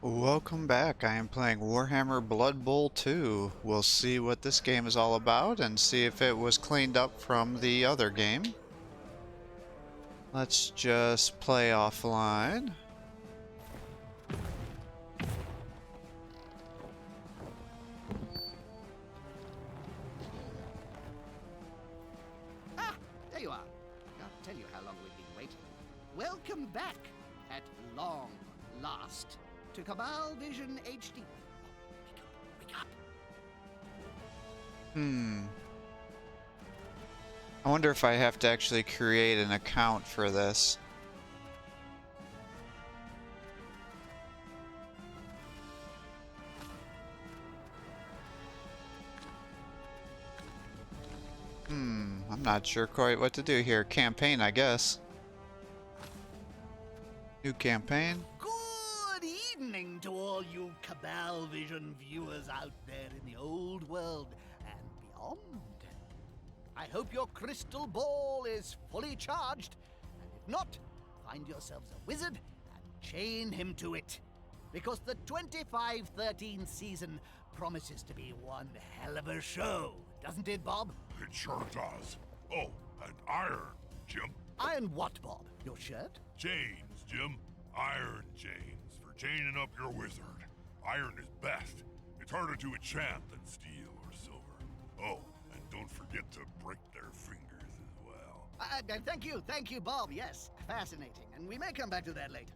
Welcome back. I am playing Warhammer Blood Bowl 2. We'll see what this game is all about and see if it was cleaned up from the other game. Let's just play offline. Ah, there you are. Can't tell you how long we've been waiting. Welcome back, at long last, to Cabal Vision HD. Oh, wake up, wake up. I wonder if I have to actually create an account for this. I'm not sure quite what to do here. Campaign, I guess. New campaign. Good evening to all you Cabal Vision viewers out there in the old world and beyond. I hope your crystal ball is fully charged, and if not, find yourselves a wizard and chain him to it. Because the 25-13 season promises to be one hell of a show, doesn't it, Bob? It sure does. Oh, and iron, Jim. Iron what, Bob? Your shirt? Chains, Jim. Iron chains for chaining up your wizard. Iron is best. It's harder to enchant than steel or silver. Oh, and don't forget to break their fingers as well. Thank you, Bob. Yes, fascinating. And we may come back to that later.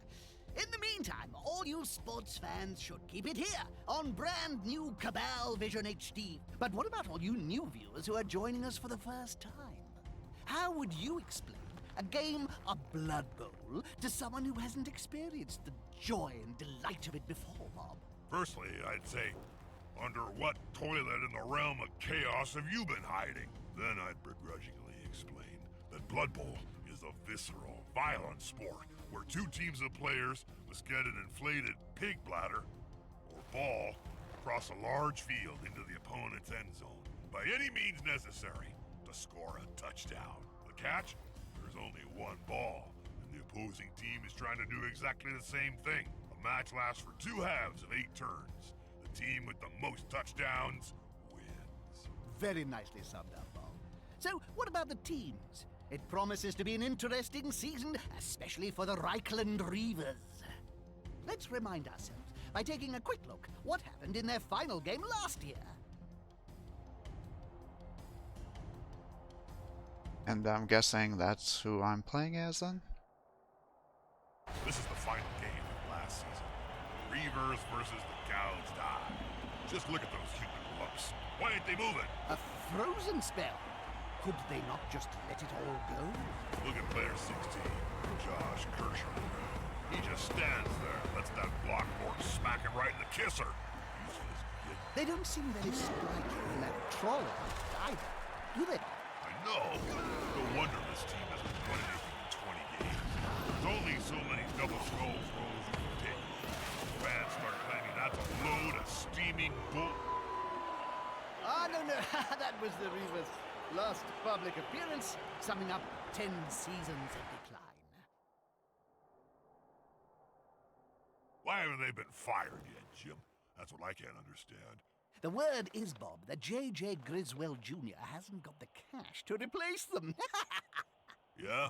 In the meantime, all you sports fans should keep it here on brand new Cabal Vision HD. But what about all you new viewers who are joining us for the first time? How would you explain a game of Blood Bowl to someone who hasn't experienced the joy and delight of it before, Bob? Firstly, I'd say, under what toilet in the realm of chaos have you been hiding? Then I'd begrudgingly explain that Blood Bowl is a visceral, violent sport where two teams of players must get an inflated pig bladder or ball across a large field into the opponent's end zone by any means necessary to score a touchdown. The catch? There's only one ball, and the opposing team is trying to do exactly the same thing. A match lasts for 2 halves of 8 turns. The team with the most touchdowns wins. Very nicely summed up, Bob. So, what about the teams? It promises to be an interesting season, especially for the Reichland Reavers. Let's remind ourselves by taking a quick look what happened in their final game last year. And I'm guessing that's who I'm playing as then? This is the final game of last season. Reavers versus the Gouged Eye. Just look at those human lumps. Why ain't they moving? A frozen spell. Could they not just let it all go? Look at player 16, Josh Kershaw. He just stands there, lets that blockboard smack him right in the kisser. Useless kid. They don't seem very sprightly in that trawler either, do they? I know. No wonder this team hasn't won anything in 20 games. There's only so many double skulls rolls you can take. Fans start claiming that's a load of steaming bull. Ah, no, that was the Reavers' last public appearance, summing up 10 seasons of decline. Why haven't they been fired yet, Jim? That's what I can't understand. The word is, Bob, that J.J. Griswold Jr. hasn't got the cash to replace them. Yeah?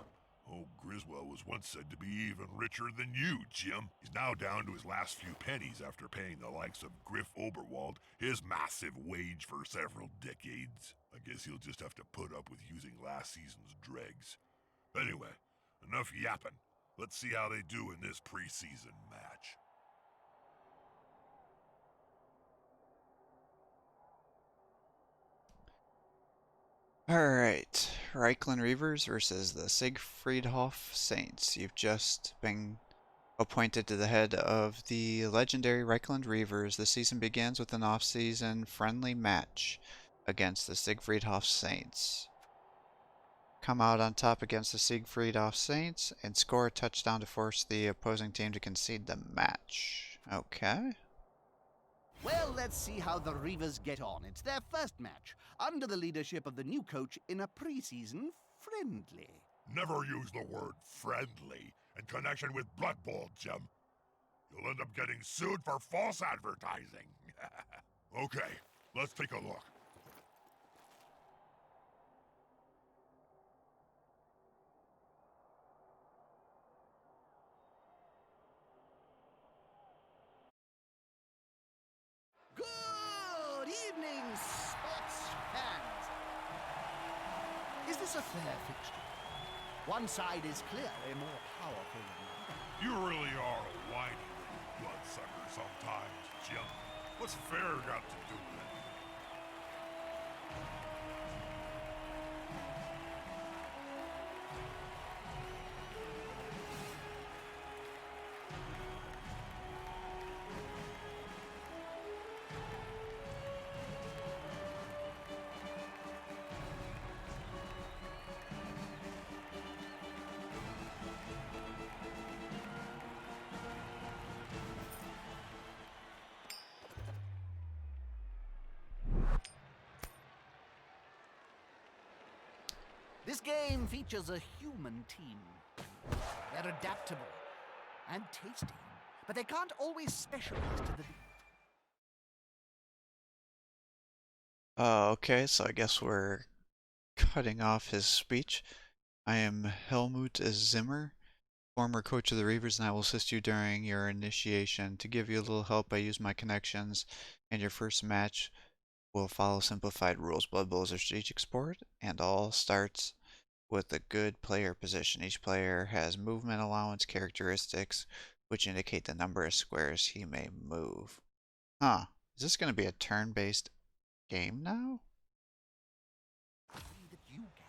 Oh, Griswold was once said to be even richer than you, Jim. He's now down to his last few pennies after paying the likes of Griff Oberwald his massive wage for several decades. I guess he'll just have to put up with using last season's dregs. Anyway, enough yapping. Let's see how they do in this preseason match. Alright, Reichland Reavers versus the Siegfriedhof Saints. You've just been appointed to the head of the legendary Reichland Reavers. The season begins with an off-season friendly match against the Siegfriedhof Saints. Come out on top against the Siegfriedhof Saints and score a touchdown to force the opposing team to concede the match. Okay. Well, let's see how the Reavers get on. It's their first match, under the leadership of the new coach in a preseason friendly. Never use the word friendly in connection with Blood Bowl, Jim. You'll end up getting sued for false advertising. Okay, let's take a look. Good evening, sports fans. Is this a fair fixture? One side is clearly more powerful than the other. You really are a whiny little bloodsucker sometimes, Jim. What's fair got to do with it? This game features a human team. They're adaptable and tasty, but they can't always specialize to the... Okay, so I guess we're cutting off his speech. I am Helmut Zimmer, former coach of the Reavers, and I will assist you during your initiation. To give you a little help, I use my connections, and your first match will follow simplified rules. Blood Bowl is a strategic sport, and all starts with a good player position. Each player has movement allowance characteristics, which indicate the number of squares he may move. Huh. Is this going to be a turn-based game now? that you can.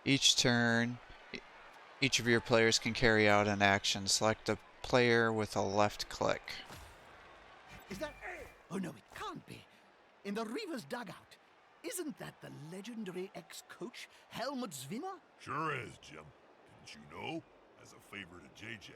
Each turn, each of your players can carry out an action. Select a player with a left click. Is that... Oh no, it can't be. In the Reavers dugout. Isn't that the legendary ex-coach, Helmut Zimmer? Sure is, Jim. Didn't you know? As a favor to JJ,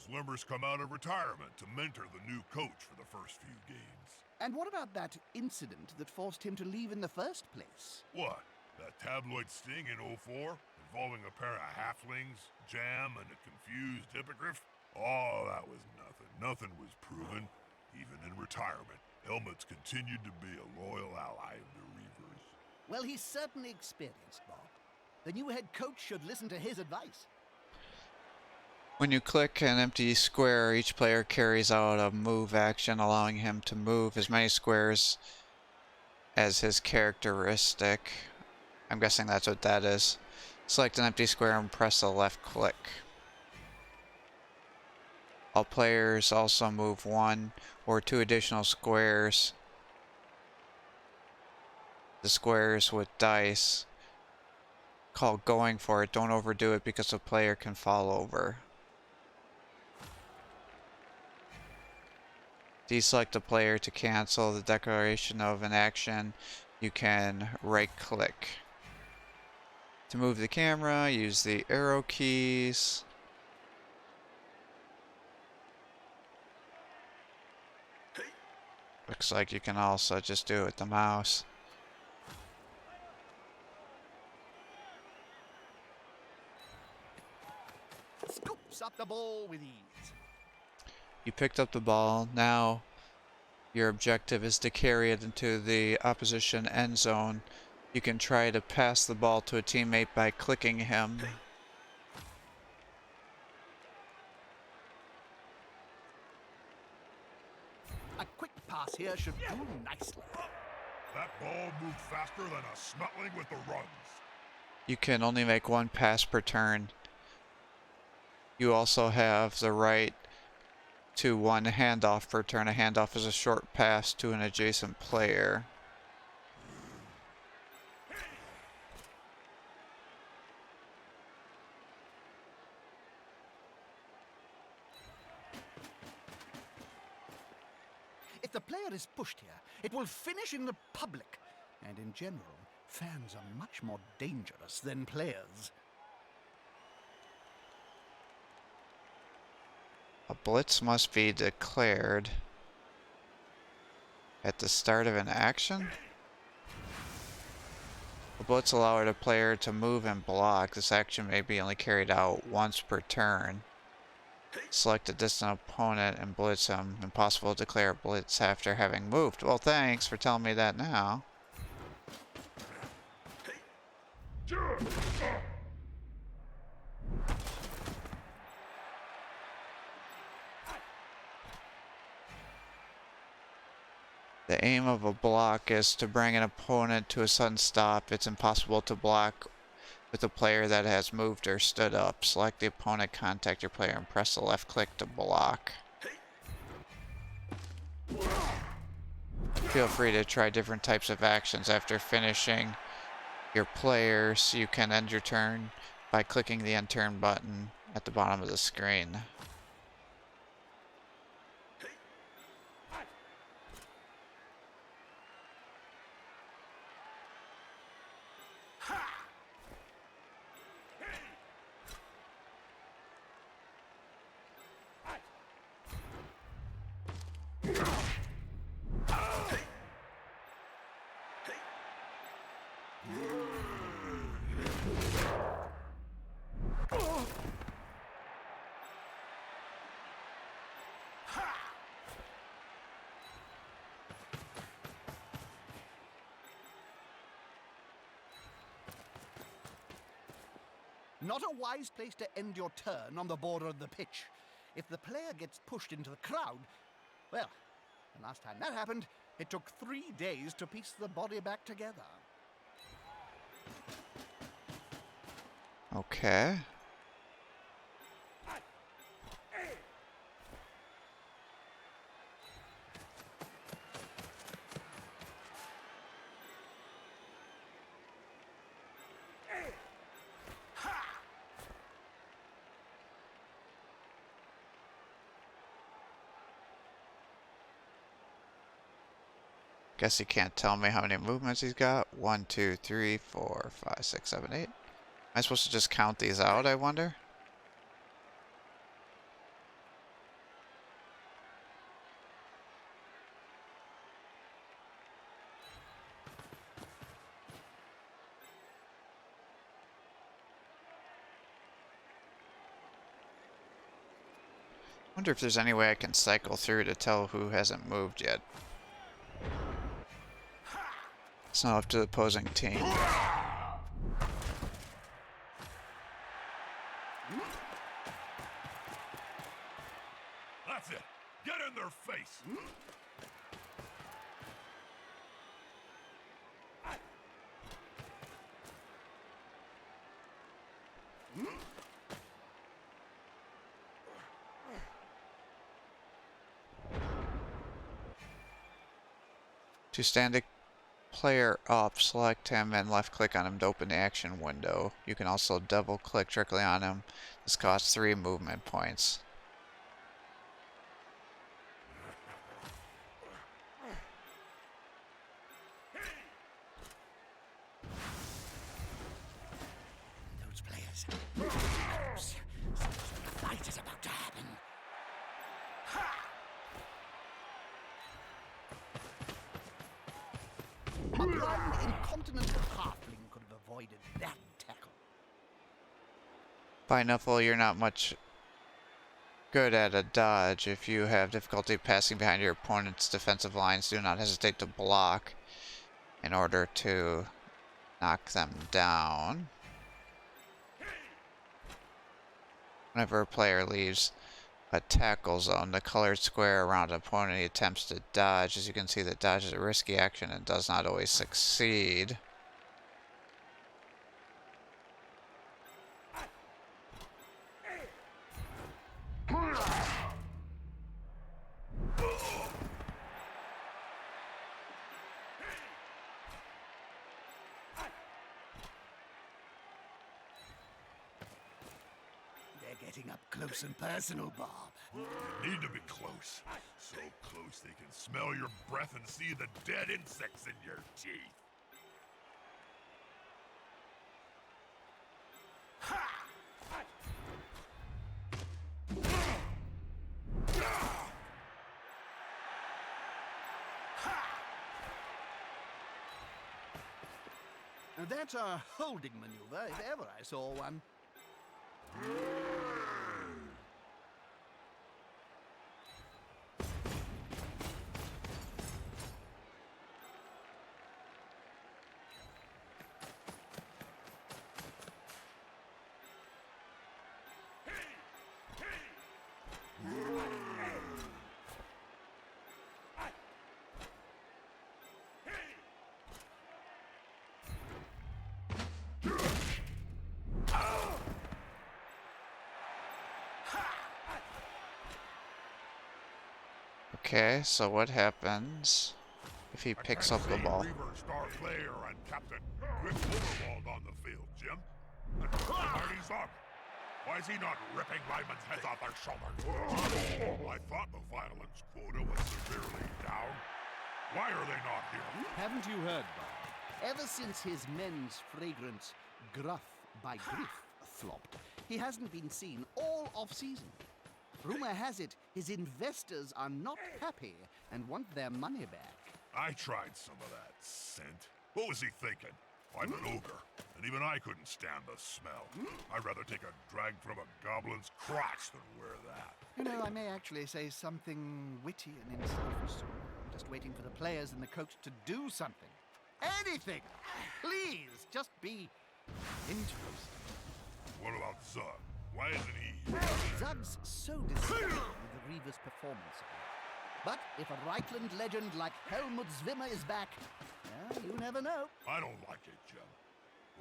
Zwimmer's come out of retirement to mentor the new coach for the first few games. And what about that incident that forced him to leave in the first place? What? That tabloid sting in '04? Involving a pair of halflings, Jam, and a confused hippogriff? Oh, that was nothing. Nothing was proven. Even in retirement, Helmut's continued to be a loyal ally of the Reavers. Well, he's certainly experienced, Bob. The new head coach should listen to his advice. When you click an empty square, each player carries out a move action, allowing him to move as many squares as his characteristic. I'm guessing that's what that is. Select an empty square and press the left click. All players also move 1 or 2 additional squares. The squares with dice. Called going for it. Don't overdo it because the player can fall over. Deselect a player to cancel the declaration of an action. You can right click. To move the camera, use the arrow keys. Looks like you can also just do it with the mouse. Scoops up the ball with ease. You picked up the ball. Now your objective is to carry it into the opposition end zone. You can try to pass the ball to a teammate by clicking him. A quick pass here should do nicely. That ball moved faster than a snotling with the runs. You can only make 1 pass per turn. You also have the right to 1 handoff per turn. A handoff is a short pass to an adjacent player. If the player is pushed here, it will finish in the public. And in general, fans are much more dangerous than players. A blitz must be declared at the start of an action. The bullets allow a player to move and block. This action may be only carried out once per turn. Select a distant opponent and blitz him. Impossible to declare a blitz after having moved. Well, thanks for telling me that now. The aim of a block is to bring an opponent to a sudden stop. It's impossible to block with a player that has moved or stood up. Select the opponent, contact your player, and press the left click to block. Feel free to try different types of actions after finishing your player, so you can end your turn by clicking the end turn button at the bottom of the screen. Not a wise place to end your turn on the border of the pitch. If the player gets pushed into the crowd, well, the last time that happened, it took 3 days to piece the body back together. Okay. Guess he can't tell me how many movements he's got. 1, 2, 3, 4, 5, 6, 7, 8. Am I supposed to just count these out, I wonder? Wonder if there's any way I can cycle through to tell who hasn't moved yet. It's not up to the opposing team. That's it. Get in their face. To stand a player up, select him and left click on him to open the action window. You can also double click directly on him. This costs 3 movement points. Those players. Close. The fight is about to happen. A blind, incontinent halfling could have avoided that tackle. By Nuffle, you're not much good at a dodge. If you have difficulty passing behind your opponent's defensive lines, do not hesitate to block in order to knock them down. Whenever a player leaves a tackle zone, the colored square around an opponent he attempts to dodge. As you can see, the dodge is a risky action and does not always succeed. They're getting up close and personal, Bob. Need to be close. So close they can smell your breath and see the dead insects in your teeth. That's a holding maneuver, if ever I saw one. Okay, so what happens if he picks up the ball? Reaver star player and Captain Griff Overwald on the field, Jim. And Marty Zog. Why is he not ripping linemen's heads off their shoulders? I thought the violence quota was severely down. Why are they not here? Haven't you heard, Bob? Ever since his men's fragrance Gruff by Griff flopped, he hasn't been seen all off-season. Rumor has it his investors are not happy and want their money back. I tried some of that scent. What was he thinking? I'm an ogre, and even I couldn't stand the smell. I'd rather take a drag from a goblin's crotch than wear that. You know, I may actually say something witty and insightful soon. I'm just waiting for the players and the coach to do something. Anything! Please, just be interested. What about Zug? Why isn't he? Zug's so disappointed with the Reaver's performance. But if a Reichland legend like Helmut Zwimmer is back, well, you never know. I don't like it, Jim.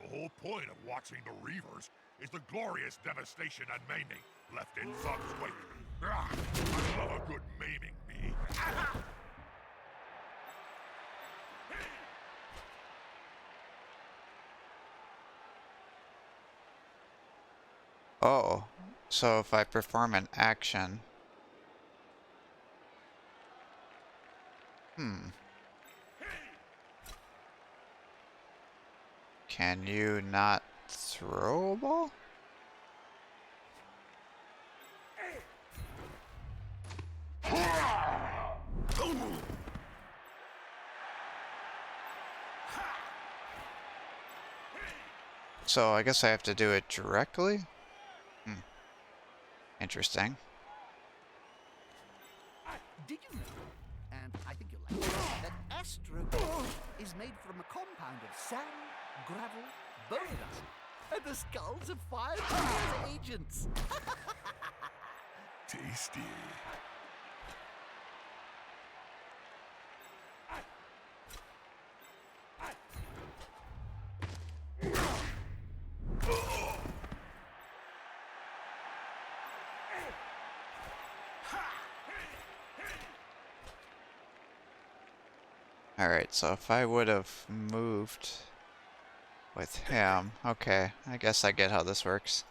The whole point of watching the Reavers is the glorious devastation and maiming left in Zug's wake. I love a good maiming, me. Oh, so if I perform an action... Can you not throw a ball? So I guess I have to do it directly? Interesting. Did you know, and I think you'll like it, that Astro is made from a compound of sand, gravel, bone dust, and the skulls of 5 Reaver's agents? Tasty. Alright, so if I would have moved with him, okay, I guess I get how this works.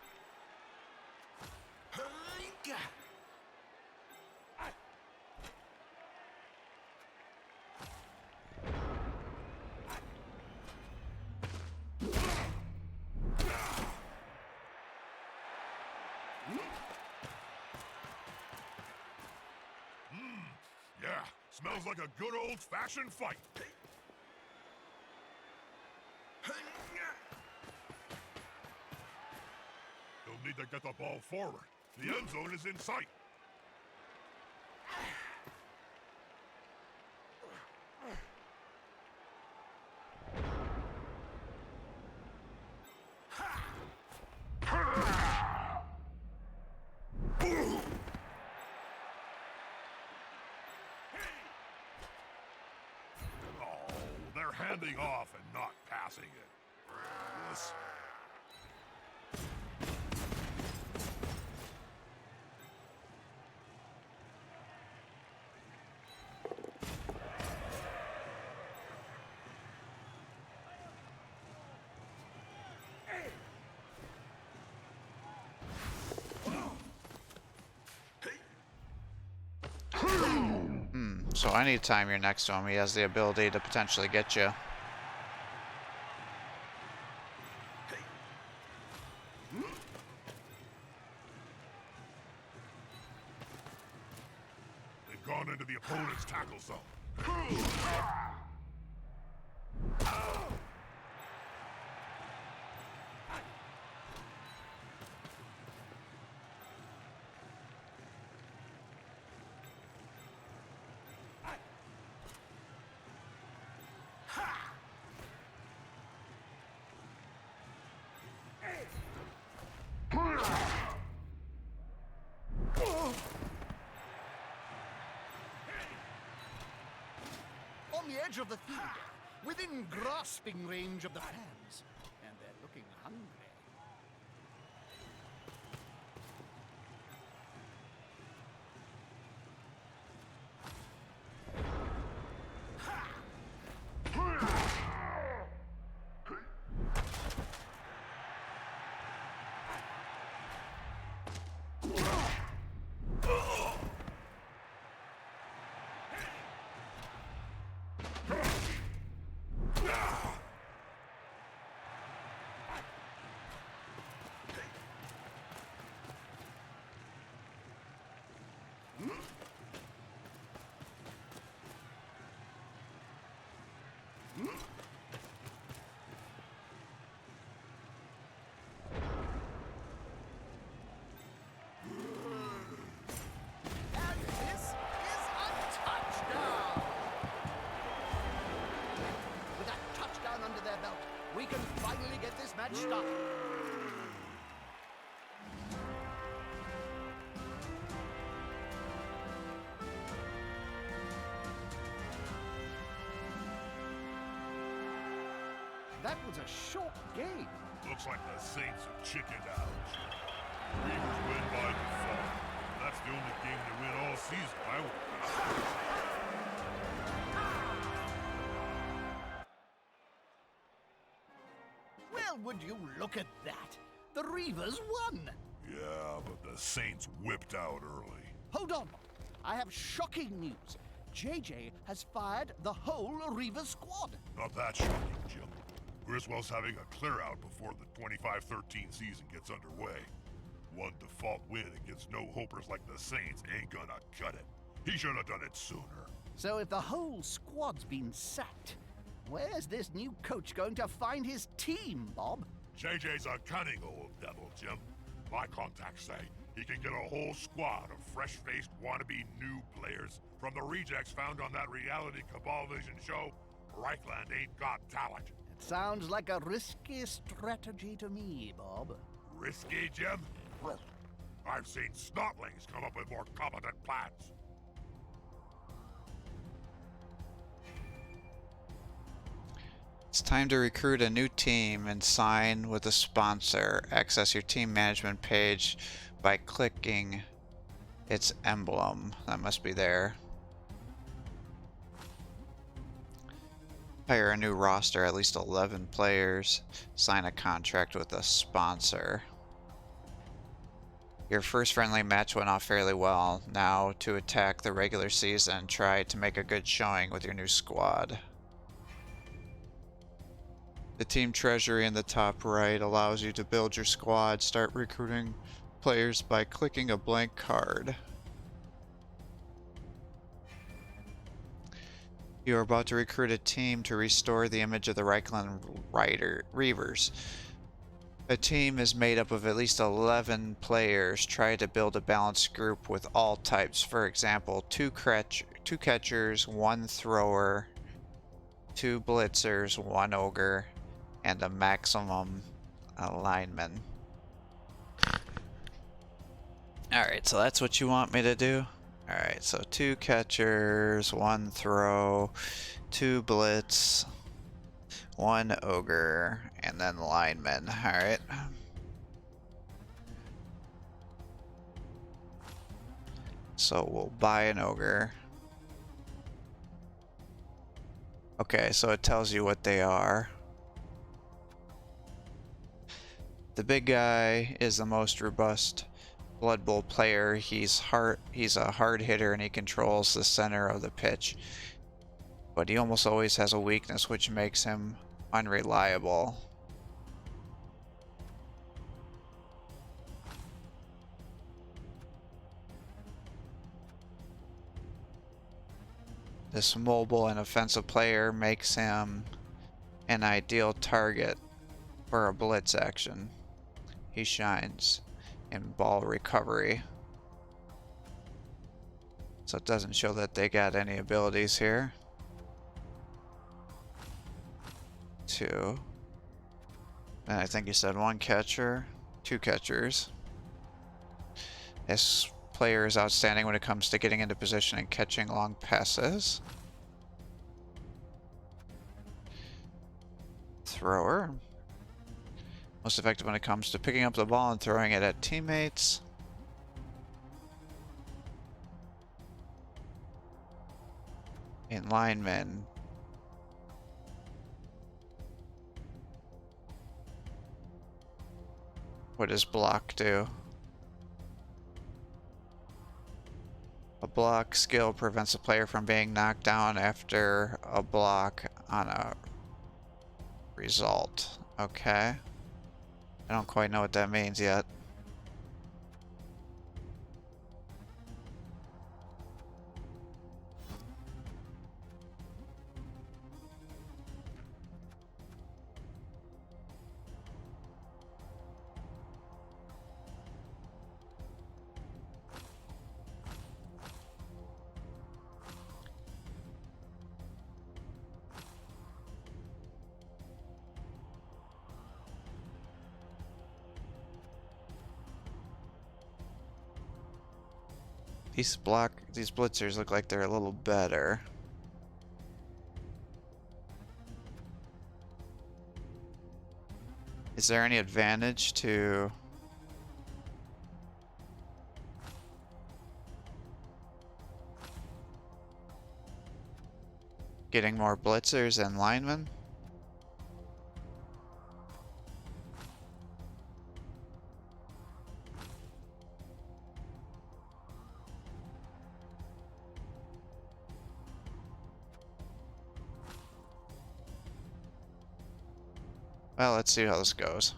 Yeah, smells like a good old-fashioned fight. You'll need to get the ball forward. The end zone is in sight. Oh, they're handing off and not passing it. Yes. So anytime you're next to him, he has the ability to potentially get you. They've gone into the opponent's tackle zone. On the edge of the field, within grasping range of the fans, and they're looking hungry. And this is a touchdown! With that touchdown under their belt, we can finally get this match started. That was a short game. Looks like the Saints have chickened out. Reavers win by default. That's the only game they win all season. I would. Well, would you look at that? The Reavers won! Yeah, but the Saints whipped out early. Hold on. I have shocking news. JJ has fired the whole Reavers squad. Not that shocking, Jim. Griswold's having a clear out before the 25-13 season gets underway. One default win against no-hopers like the Saints ain't gonna cut it. He should have done it sooner. So if the whole squad's been sacked, where's this new coach going to find his team, Bob? JJ's a cunning old devil, Jim. My contacts say he can get a whole squad of fresh-faced wannabe new players from the rejects found on that reality Cabal Vision show. Reichland ain't got talent. It sounds like a risky strategy to me, Bob. Risky, Jim? I've seen snotlings come up with more competent plans. It's time to recruit a new team and sign with a sponsor. Access your team management page by clicking its emblem. That must be there. Hire a new roster, at least 11 players. Sign a contract with a sponsor. Your first friendly match went off fairly well. Now to attack the regular season, try to make a good showing with your new squad. The team treasury in the top right allows you to build your squad. Start recruiting players by clicking a blank card. You are about to recruit a team to restore the image of the Reichland Reavers. A team is made up of at least 11 players. Try to build a balanced group with all types. For example, two catchers, one thrower, 2 blitzers, 1 ogre, and a maximum lineman. Alright, so that's what you want me to do? Alright, so 2 catchers, 1 throw, 2 blitz, 1 ogre, and then linemen. Alright. So we'll buy an ogre. Okay, so it tells you what they are. The big guy is the most robust Blood Bowl player. He's a hard hitter and he controls the center of the pitch. But he almost always has a weakness which makes him unreliable. This mobile and offensive player makes him an ideal target for a blitz action. He shines in ball recovery. So it doesn't show that they got any abilities here. 2. And I think you said 1 catcher, 2 catchers. This player is outstanding when it comes to getting into position and catching long passes. Thrower. Most effective when it comes to picking up the ball and throwing it at teammates. And lineman. What does block do? A block skill prevents a player from being knocked down after a block on a result. Okay. I don't quite know what that means yet. These blitzers look like they're a little better. Is there any advantage to getting more blitzers and linemen? Well, let's see how this goes.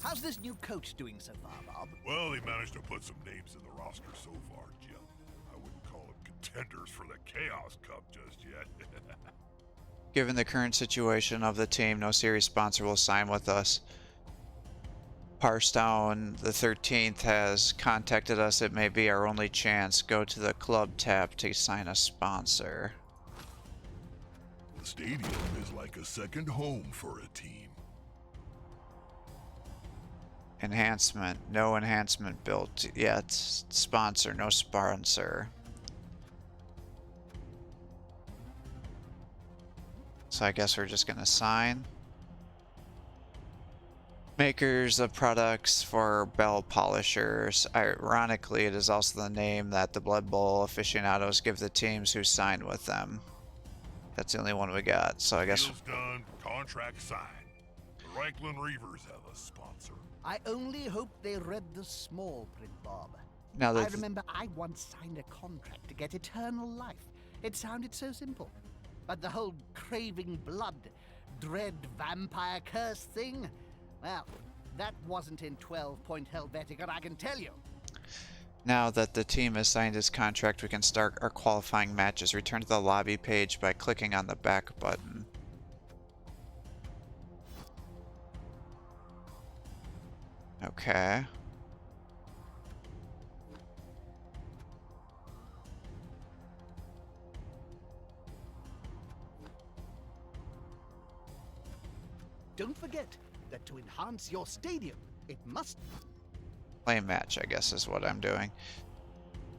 How's this new coach doing so far, Bob? Well, he managed to put some names in the roster so far, Jim. I wouldn't call them contenders for the Chaos Cup just yet. Given the current situation of the team, no serious sponsor will sign with us. Parstone the 13th has contacted us. It may be our only chance. Go to the club tab to sign a sponsor. The stadium is like a second home for a team. Enhancement. No enhancement built yet. Sponsor. No sponsor. So I guess we're just gonna sign. Makers of products for bell polishers. Ironically, it is also the name that the Blood Bowl aficionados give the teams who sign with them. That's the only one we got, so I guess... Deal's done, contract signed. The Reichland Reavers have a sponsor. I only hope they read the small print, Bob. Now I that remember I once signed a contract to get eternal life. It sounded so simple. But the whole craving blood, dread vampire curse thing, well, that wasn't in 12-point Helvetica, I can tell you. Now that the team has signed his contract, we can start our qualifying matches. Return to the lobby page by clicking on the back button. Okay. Don't forget that to enhance your stadium, it must... Play match, I guess, is what I'm doing.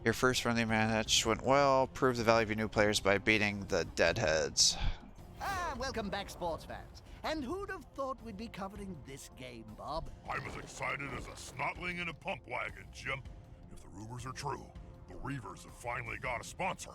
Your first friendly match went well. Prove the value of your new players by beating the Deadheads. Welcome back, sports fans. And who'd have thought we'd be covering this game, Bob? I'm as excited as a snotling in a pump wagon, Jim. If the rumors are true, the Reavers have finally got a sponsor.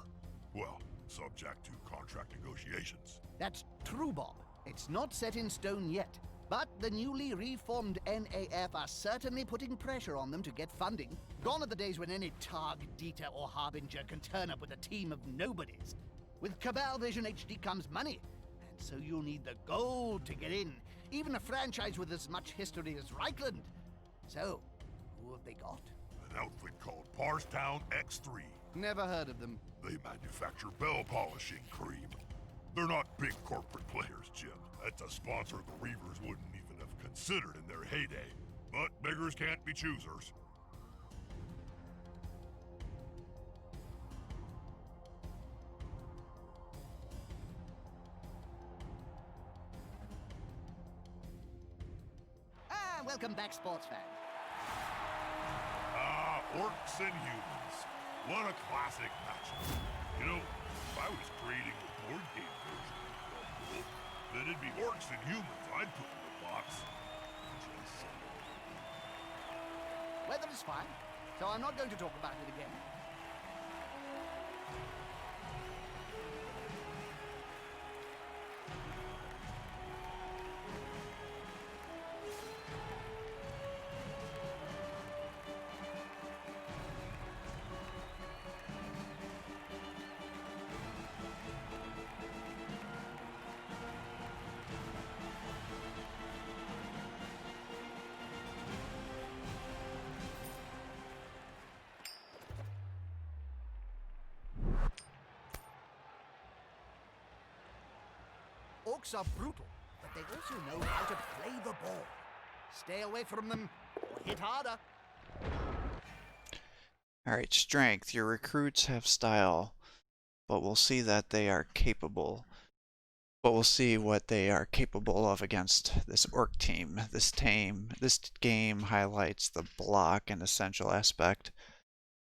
Well, subject to contract negotiations. That's true, Bob. It's not set in stone yet. But the newly reformed NAF are certainly putting pressure on them to get funding. Gone are the days when any Targ, Dieter, or Harbinger can turn up with a team of nobodies. With Cabal Vision HD comes money, and so you'll need the gold to get in, even a franchise with as much history as Reichland. So, who have they got? An outfit called Parstown X3. Never heard of them. They manufacture bell polishing cream. They're not big corporate players, Jim. That's a sponsor the Reavers wouldn't even have considered in their heyday. But beggars can't be choosers. Welcome back, sports fan. Orcs and humans. What a classic matchup. You know, if I was creating a board game version of Blood Bowl, then it'd be orcs and humans I'd put in the box. Just saying. Weather is fine, so I'm not going to talk about it again. Orcs are brutal, but they also know how to play the ball. Stay away from them, or hit harder. Alright, strength. Your recruits have style, but we'll see that they are capable. But we'll see what they are capable of against this orc team. This game highlights the block and essential aspect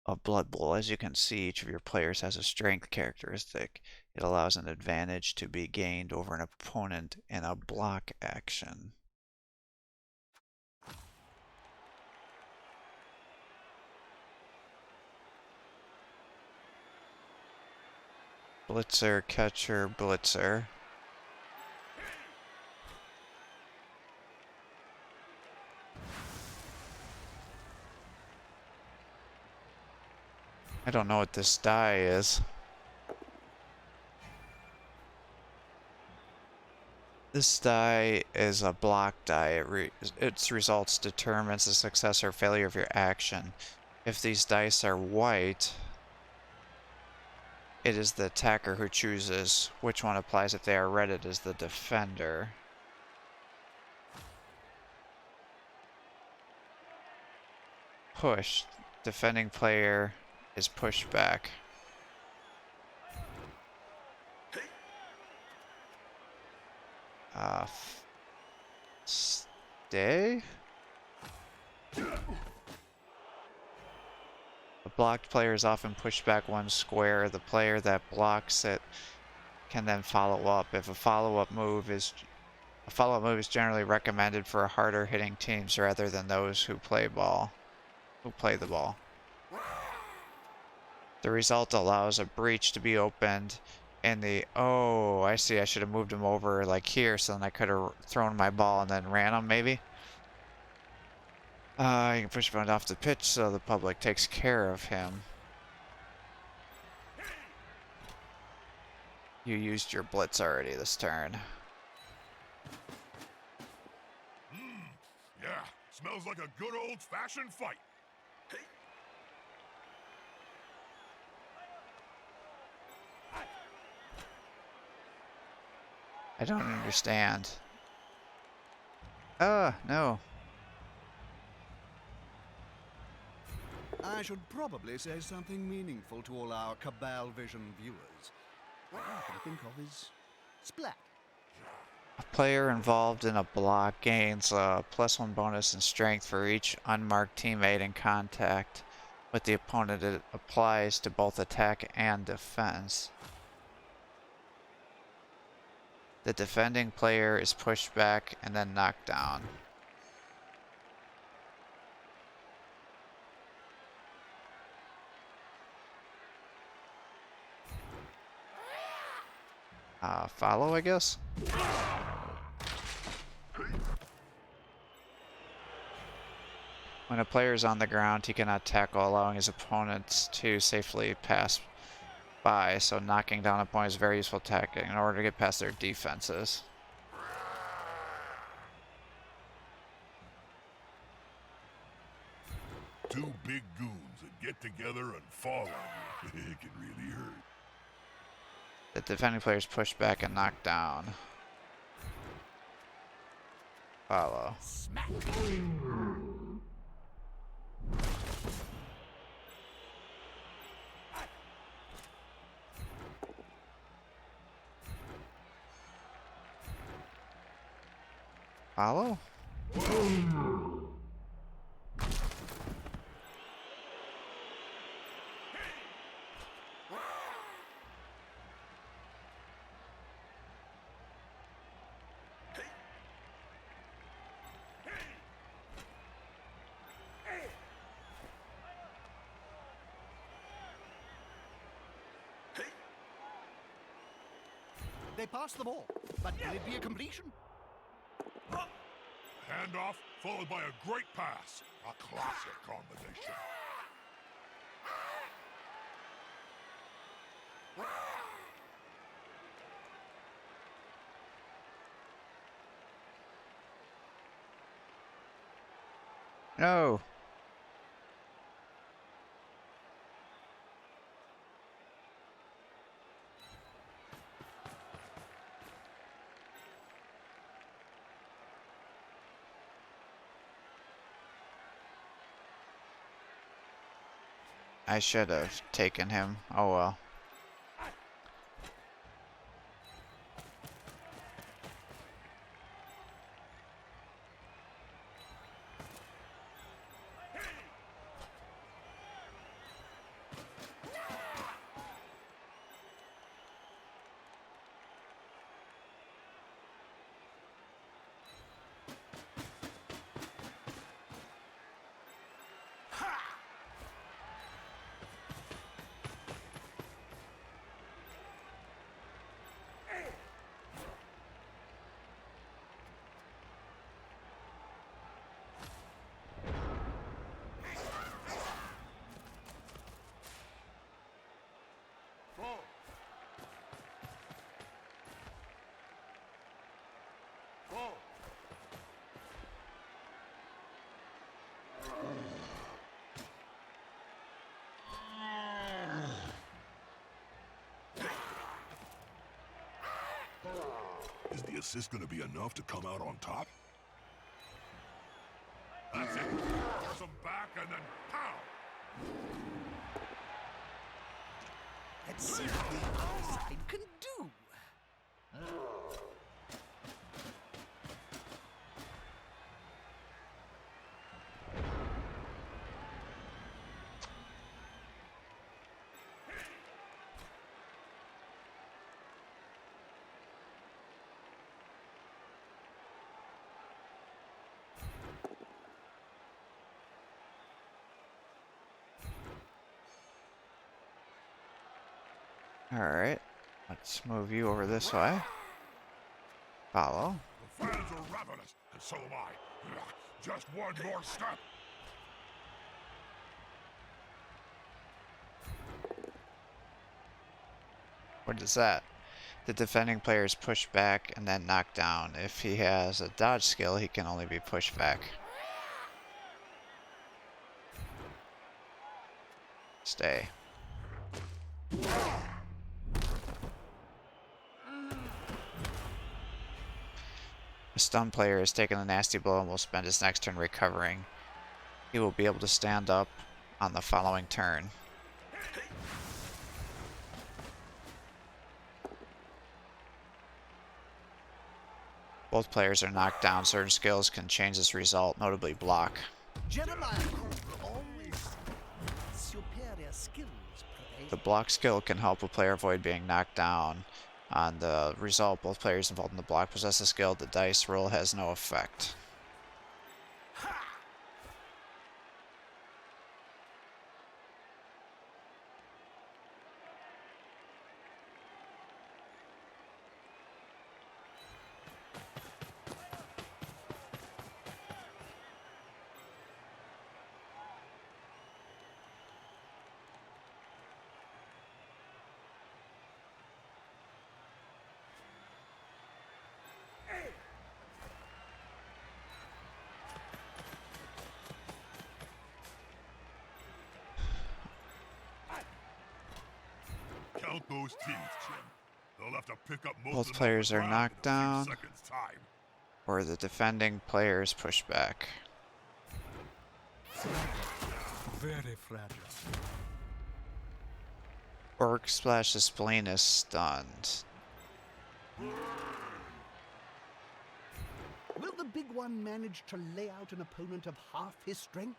of Blood Bowl. As you can see, each of your players has a strength characteristic. It allows an advantage to be gained over an opponent in a block action. Blitzer, catcher, blitzer. I don't know what this die is. This die is a block die. Its results determines the success or failure of your action. If these dice are white, it is the attacker who chooses which one applies. If they are red, it is the defender. Push. Defending player is pushed back. Stay? The blocked player is often pushed back one square. The player that blocks it can then follow up. If a follow-up move is generally recommended for harder hitting teams rather than those who play the ball. The result allows a breach to be opened in the... Oh, I see. I should have moved him over like here so then I could have thrown my ball and then ran him maybe. You can push him off the pitch so the public takes care of him. You used your blitz already this turn. Yeah, smells like a good old-fashioned fight. I don't understand. No. I should probably say something meaningful to all our Cabal Vision viewers. All I can think of is Splat. A player involved in a block gains a +1 bonus in strength for each unmarked teammate in contact with the opponent. It applies to both attack and defense. The defending player is pushed back and then knocked down. Follow, I guess? When a player is on the ground, he cannot tackle, allowing his opponents to safely pass by, so knocking down a opponent is very useful tactic in order to get past their defenses. Two big goons that get together and fall on you. It can really hurt. The defending player is pushed back and knocked down. Follow. Smack! Follow? They passed the ball, but will it be a completion? Handoff followed by a great pass. A classic combination. No. I should have taken him. Oh well. Is the assist going to be enough to come out on top? That's it. Force him back and then pow! Let's see what the other side can do. Alright. Let's move you over this way. Follow. The fans are ravenous, and so am I. Just one more step. What is that? The defending player is pushed back and then knocked down. If he has a dodge skill, he can only be pushed back. Stay. A stunned player has taken a nasty blow and will spend his next turn recovering. He will be able to stand up on the following turn. Both players are knocked down. Certain skills can change this result, notably block. Jeremiah always superior skills. The block skill can help a player avoid being knocked down. On the result, both players involved in the block possess a skill. The dice roll has no effect. Count those teeth, Jim. They'll have to pick up most Both of them players on are the ground knocked in a few down. seconds' time. Or the defending player is pushed back. Very fragile. Orc Splash the Spleen is stunned. Will the big one manage to lay out an opponent of half his strength?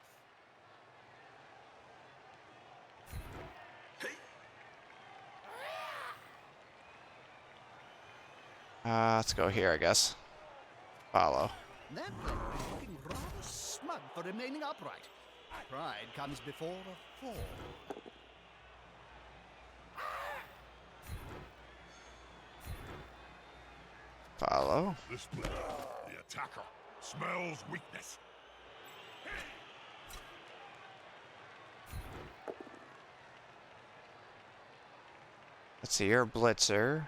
Let's go here, I guess. Follow. That player is looking rather smug for remaining upright. Pride comes before a fall. Follow. This player, the attacker, smells weakness. Let's see, you're a blitzer.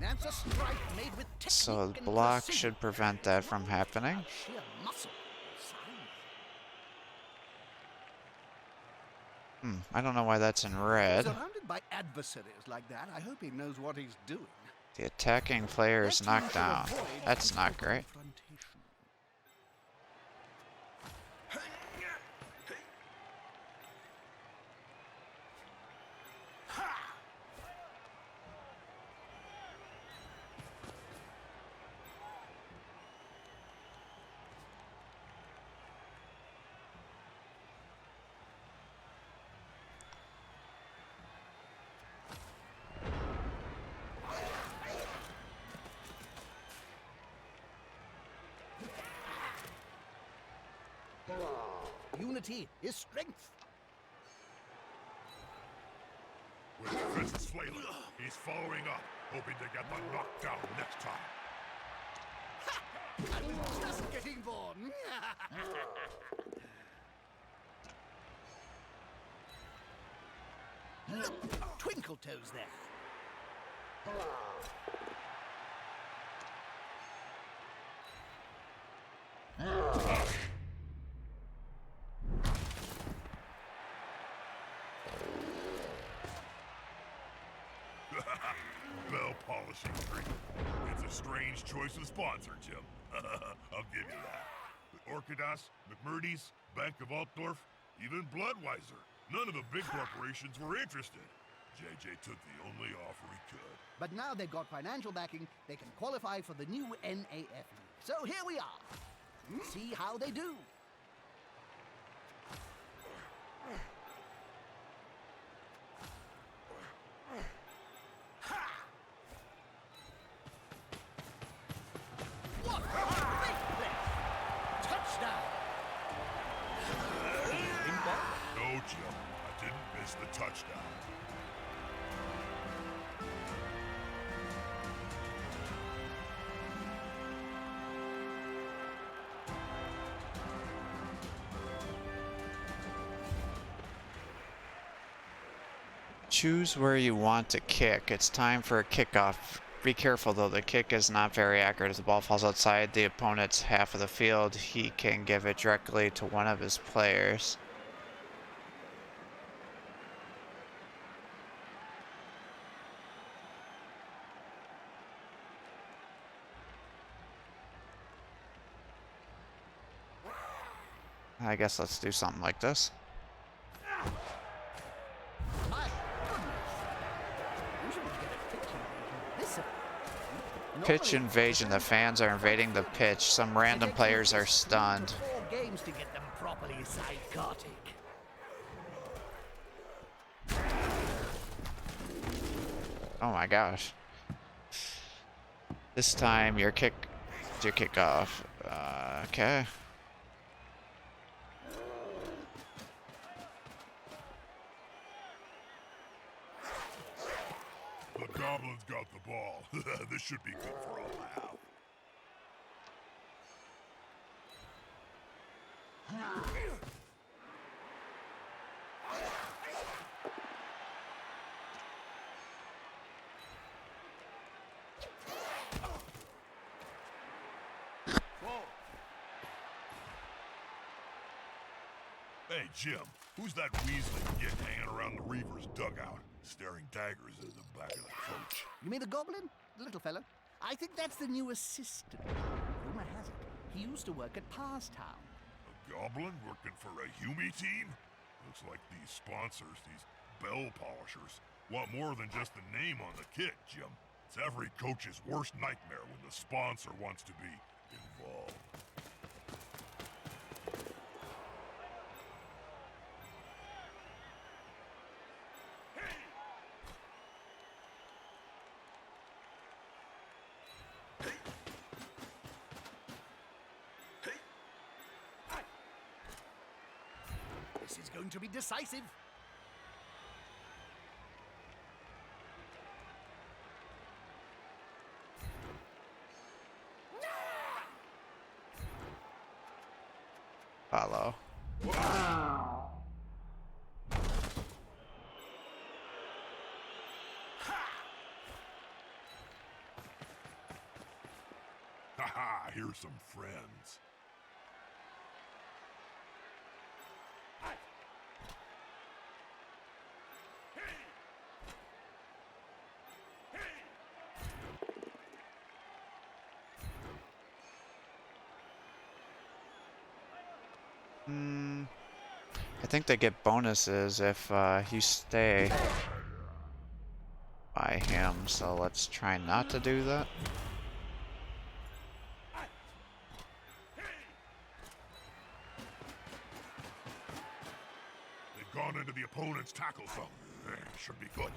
That's a strike made with technique So the and block precision. should prevent that from happening. Sheer muscle and size. I don't know why that's in red. Surrounded by adversaries like that, I hope he knows what he's doing. The attacking player is That knocked seems to down. avoid That's not physical great. confrontation. Unity is strength. With defenses flailing, he's following up, hoping to get the knockdown next time. I was just getting born. Twinkle toes there. Bell polishing cream. It's a strange choice of sponsor, Jim. I'll give you that. But Orchidas, McMurdy's, Bank of Altdorf, even Bloodweiser. None of the big corporations were interested. JJ took the only offer he could. But now they've got financial backing, they can qualify for the new NAF League. So here we are. See how they do. What a great play! Touchdown! No, Jim. I didn't miss the touchdown. Choose where you want to kick. It's time for a kickoff. Be careful though, the kick is not very accurate. If the ball falls outside the opponent's half of the field, he can give it directly to one of his players. I guess let's do something like this. My goodness! Usually you get a pitch invasion this effect. Pitch Normally, invasion. The fans are invading the pitch. Some random it takes players are 3 to stunned. 4 games to get them properly psychotic. Oh my gosh. This time your kickoff. Okay. The Goblins got the ball. This should be good for a laugh. Hey, Jim, who's that Weasley git hanging around the Reavers' dugout, staring daggers at the back of the coach? You mean the goblin? The little fellow? I think that's the new assistant. Rumor has it, he used to work at Parstown. A goblin working for a Hume team? Looks like these sponsors, these bell polishers, want more than just the name on the kit, Jim. It's every coach's worst nightmare when the sponsor wants to be involved. This is going to be decisive. Haha, here's some friends. I think they get bonuses if you stay by him, so let's try not to do that. They've gone into the opponent's tackle zone. Should be good.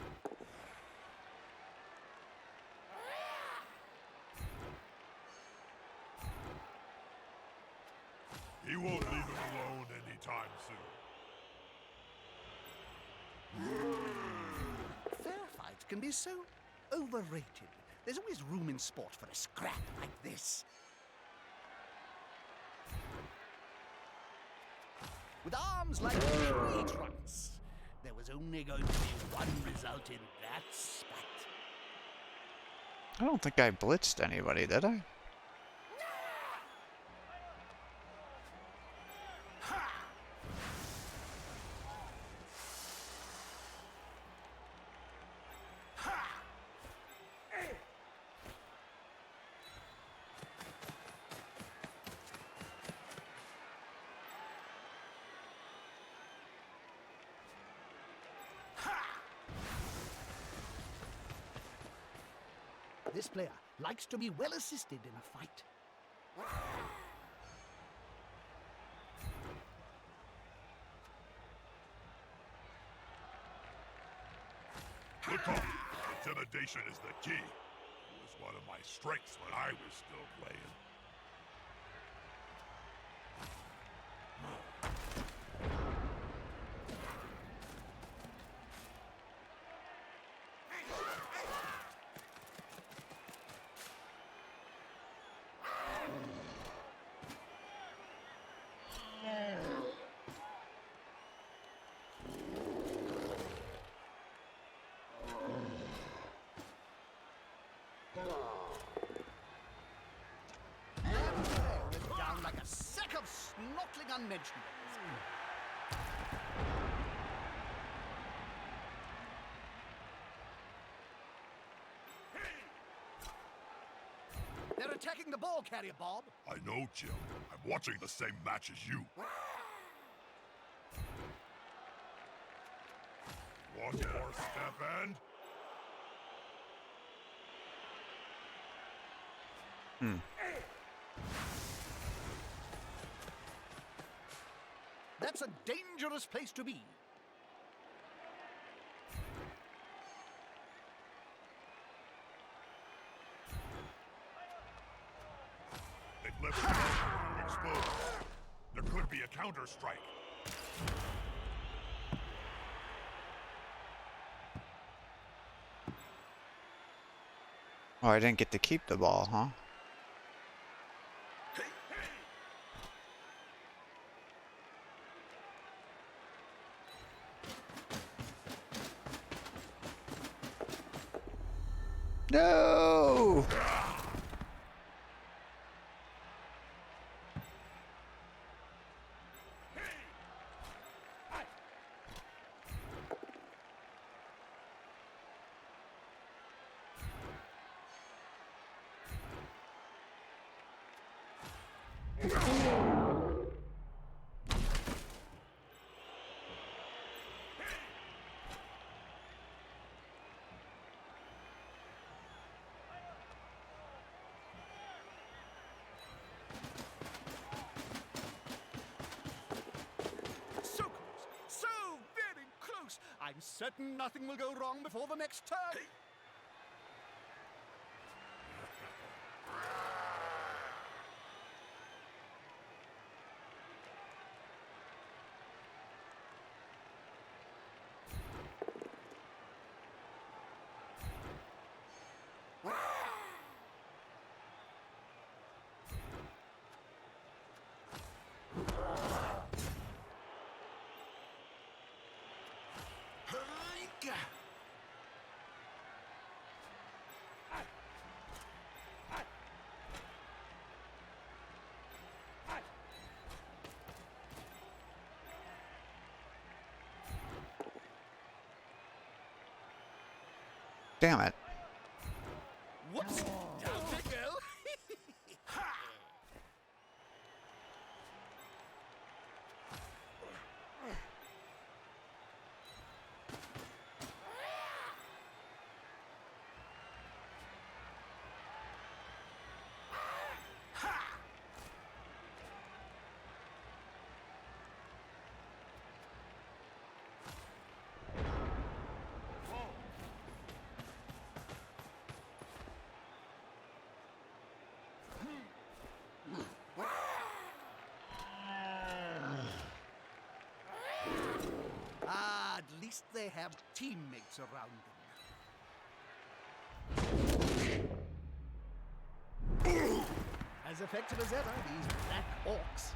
He won't leave him alone anytime soon. Fair fights can be so overrated. There's always room in sport for a scrap like this. With arms like tree trunks, there was only going to be one result in that spat. I don't think I blitzed anybody, did I? This player likes to be well assisted in a fight. Look up. Intimidation is the key. It was one of my strengths when I was still playing. Went down like a sack of snortling unmentionables. They're attacking the ball carrier, Bob. I know, Jim. I'm watching the same match as you. One more step and... That's a dangerous place to be. They've left the room exposed. There could be a counter-strike. Oh, I didn't get to keep the ball, huh? No! So close, so very close. I'm certain nothing will go wrong before the next turn. damn it. Whoops! Down they go! Ah, at least they have teammates around them. As effective as ever, these black orcs.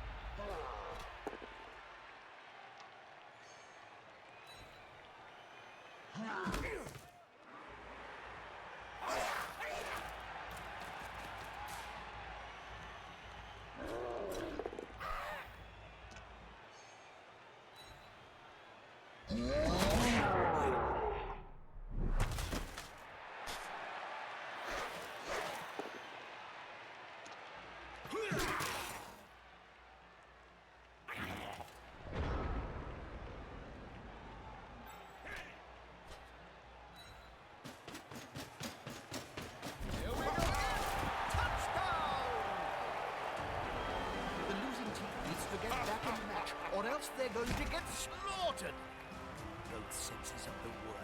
The losing team needs to get back in the match, or else they're going to get slaughtered. Both senses of the word.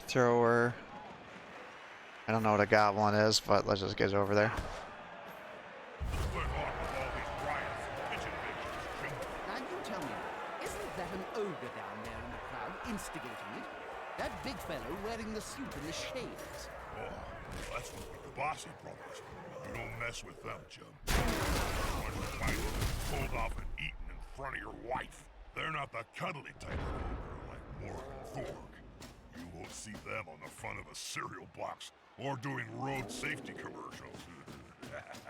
Thrower. I don't know what a goblin is, but let's just get it over there. Split off with all these riots and kitchen invasions, Jim. Now you tell me, isn't that an ogre down there in the crowd instigating it? That big fellow wearing the suit and the shades. Oh, that's the Kabasi brothers. You don't mess with them, Jim. One fight pulled off and eaten in front of your wife. They're not the cuddly type of ogre like Morgan Thorg. You won't see them on the front of a cereal box or doing road safety commercials. That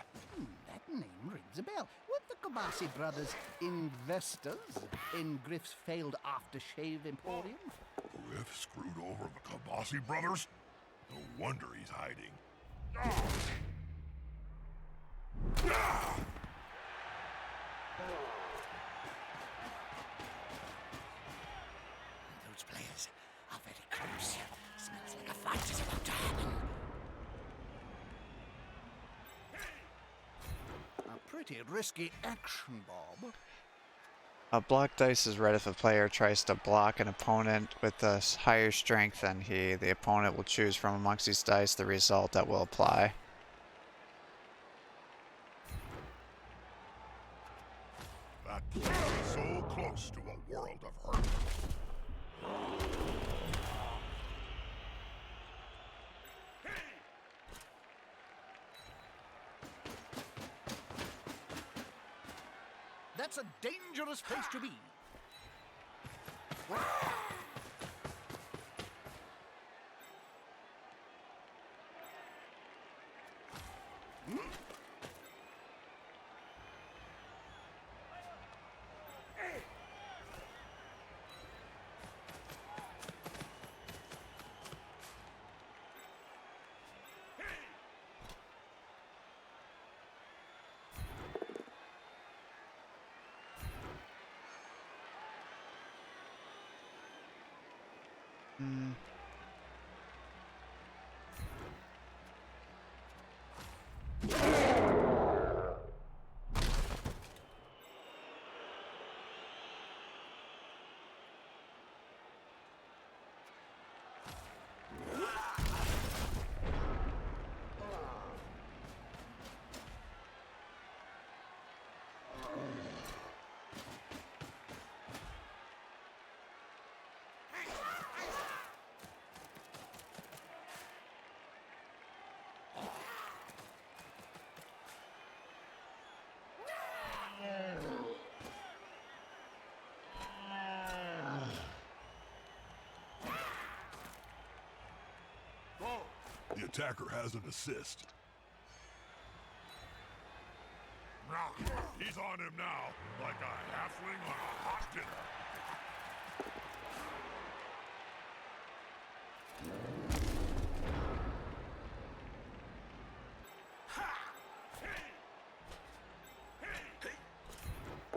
name rings a bell. Weren't the Kabasi brothers investors in Griff's failed aftershave emporium? Griff screwed over the Kabasi brothers? No wonder he's hiding. Those players are very close. Smells like a fight is about to happen. A pretty risky action, Bob. A block dice is red if a player tries to block an opponent with a higher strength than he. The opponent will choose from amongst these dice the result that will apply. That place is so close to a world of hurt. That's a dangerous place to be. Hmm. The attacker has an assist. He's on him now, like a halfling on a hot dinner.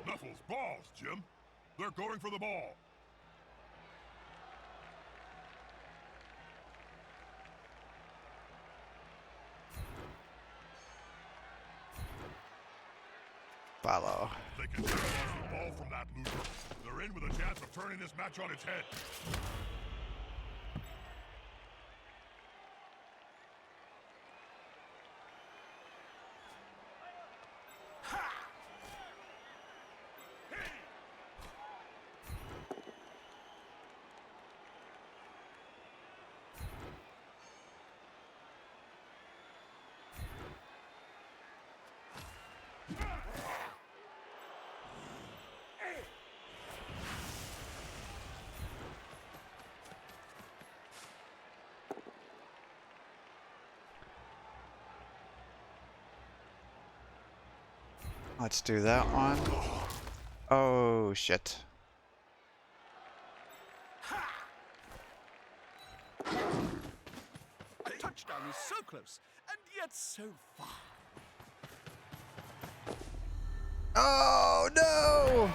Knuckles, balls, Jim. They're going for the ball. Follow. They can take off the ball from that loser. They're in with a chance of turning this match on its head. Let's do that one. Oh, shit. A touchdown is so close, and yet so far. Oh, no!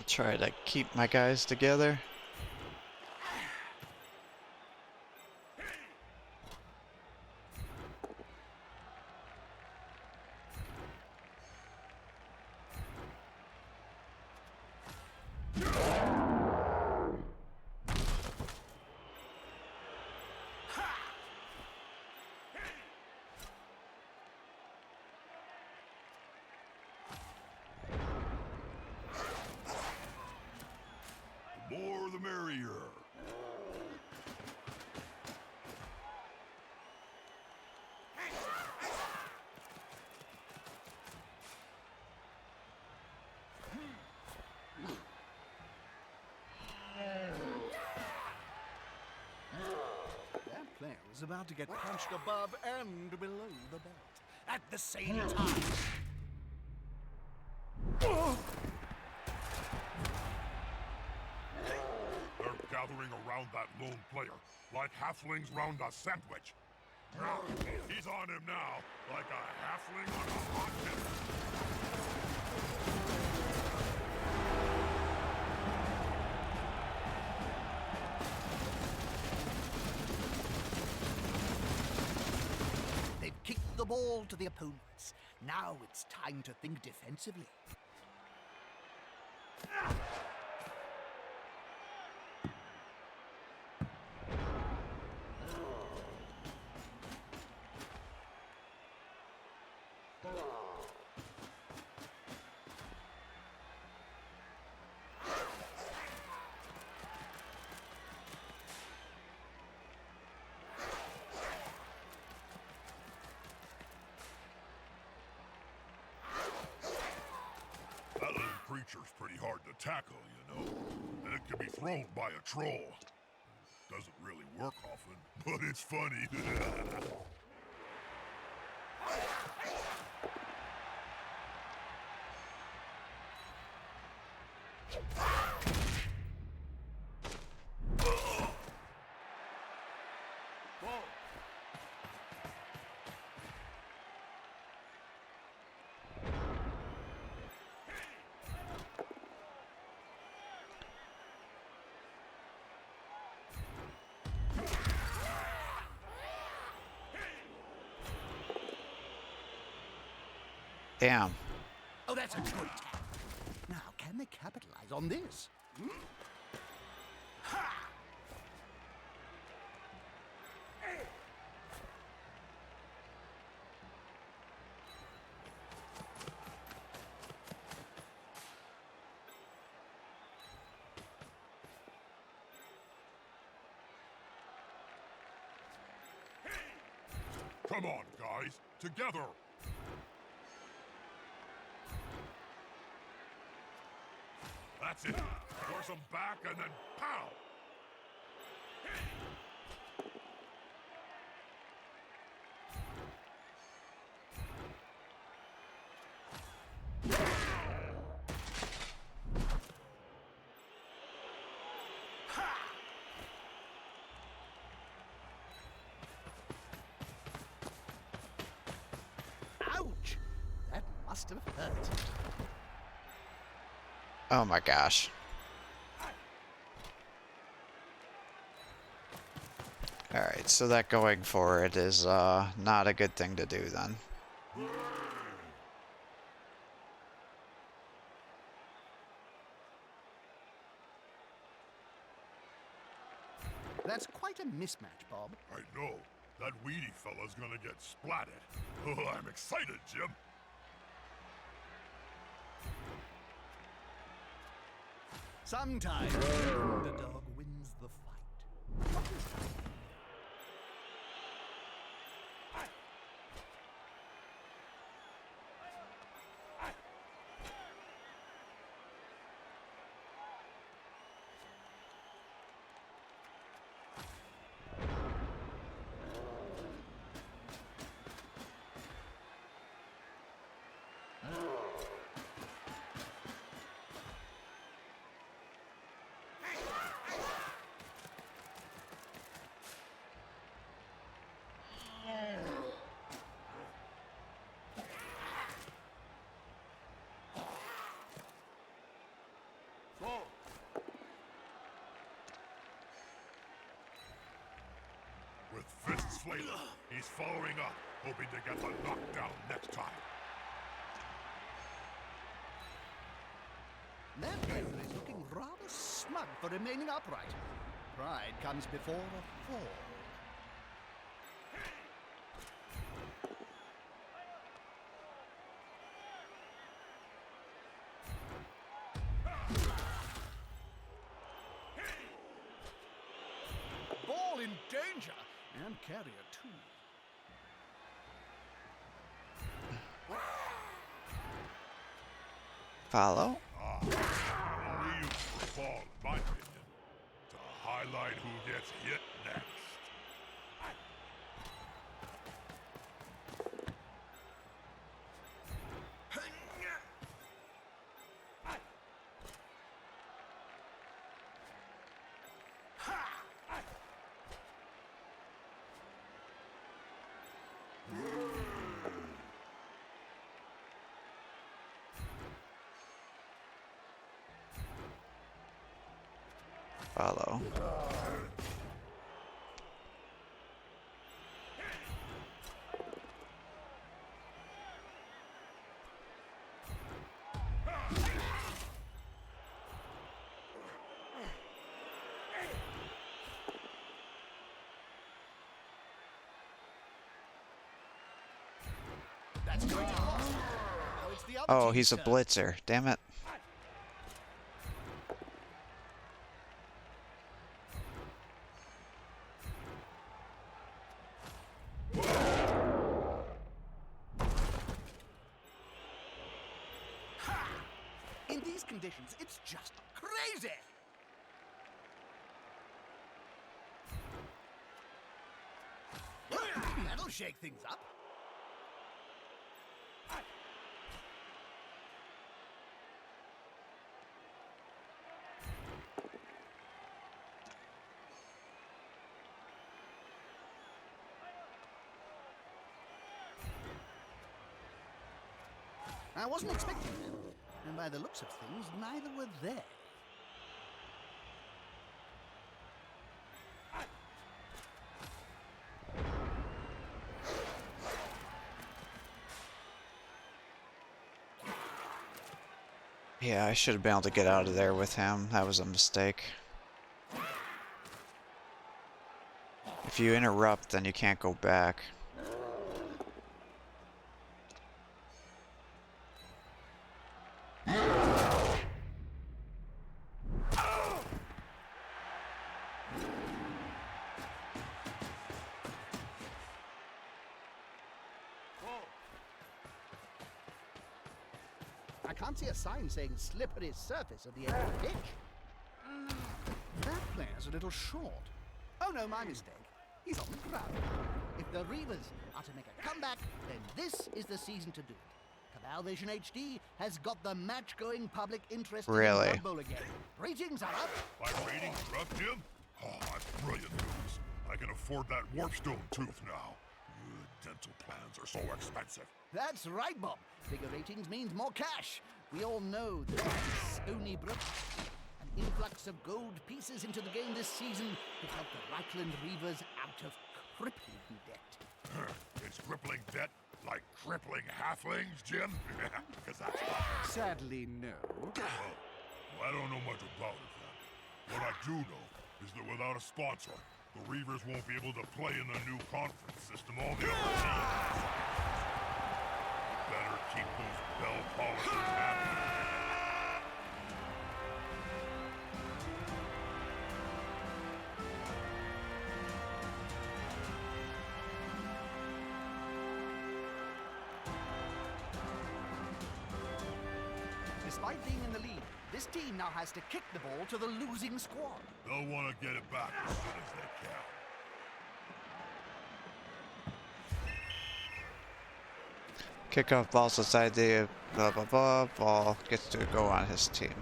Try to keep my guys together. The more the merrier. That player is about to get punched above and below the belt at the same time. They're gathering around that lone player, like halflings round a sandwich. He's on him now, like a halfling on a hot dinner. They've kicked the ball to the opponents. Now it's time to think defensively. That little creature's pretty hard to tackle, you know. And it can be thrown by a troll. Doesn't really work often, but it's funny. Damn. Oh, that's a good tackle. Now, can they capitalize on this? Come on, guys, together! That's it! Force them back and then pow! Ouch! That must have hurt. Oh my gosh. Alright, so that going forward is not a good thing to do then. That's quite a mismatch, Bob. I know. That weedy fella's gonna get splatted. Oh, I'm excited, Jim. Sometimes the underdog wins the fight. What is that? With fists flailing, he's following up, hoping to get the knockdown next time. That player is looking rather smug for remaining upright. Pride comes before a fall. Ball in danger, and carrier too. Follow? Only use for ball, in my opinion, to highlight who gets hit next. Follow. That's going to cost him. Now it's the other Oh, team's he's a turn. blitzer. Damn it. In these conditions, it's just crazy. That'll shake things up. I wasn't expecting that, and by the looks of things, neither were they. Yeah, I should have been able to get out of there with him. That was a mistake. If you interrupt, then you can't go back. I can't see a sign saying slippery surface at the end of the pitch. That player's a little short. Oh no, my mistake. He's on the ground. If the Reavers are to make a comeback, then this is the season to do it. Cabal Vision HD has got the match-going public interest Really? in Blood Bowl again. Ratings are up. My ratings are up, Jim? Oh, that's brilliant news. I can afford that Warpstone tooth now. Dental plans are so expensive. That's right, Bob. Bigger ratings means more cash. We all know that Stony Brook. An influx of gold pieces into the game this season have helped the Reichland Reavers out of crippling debt. Is crippling debt like crippling halflings, Jim? Because that's what. Sadly, no. Well, I don't know much about it then. What I do know is that without a sponsor, the Reavers won't be able to play in the new conference system all the other teams. Better keep those bell polishers happy. Despite being in the lead, this team now has to kick the ball to the losing squad. They'll want to get it back as soon as they can. Kickoff balls outside the blah blah blah. Ball gets to go on his team.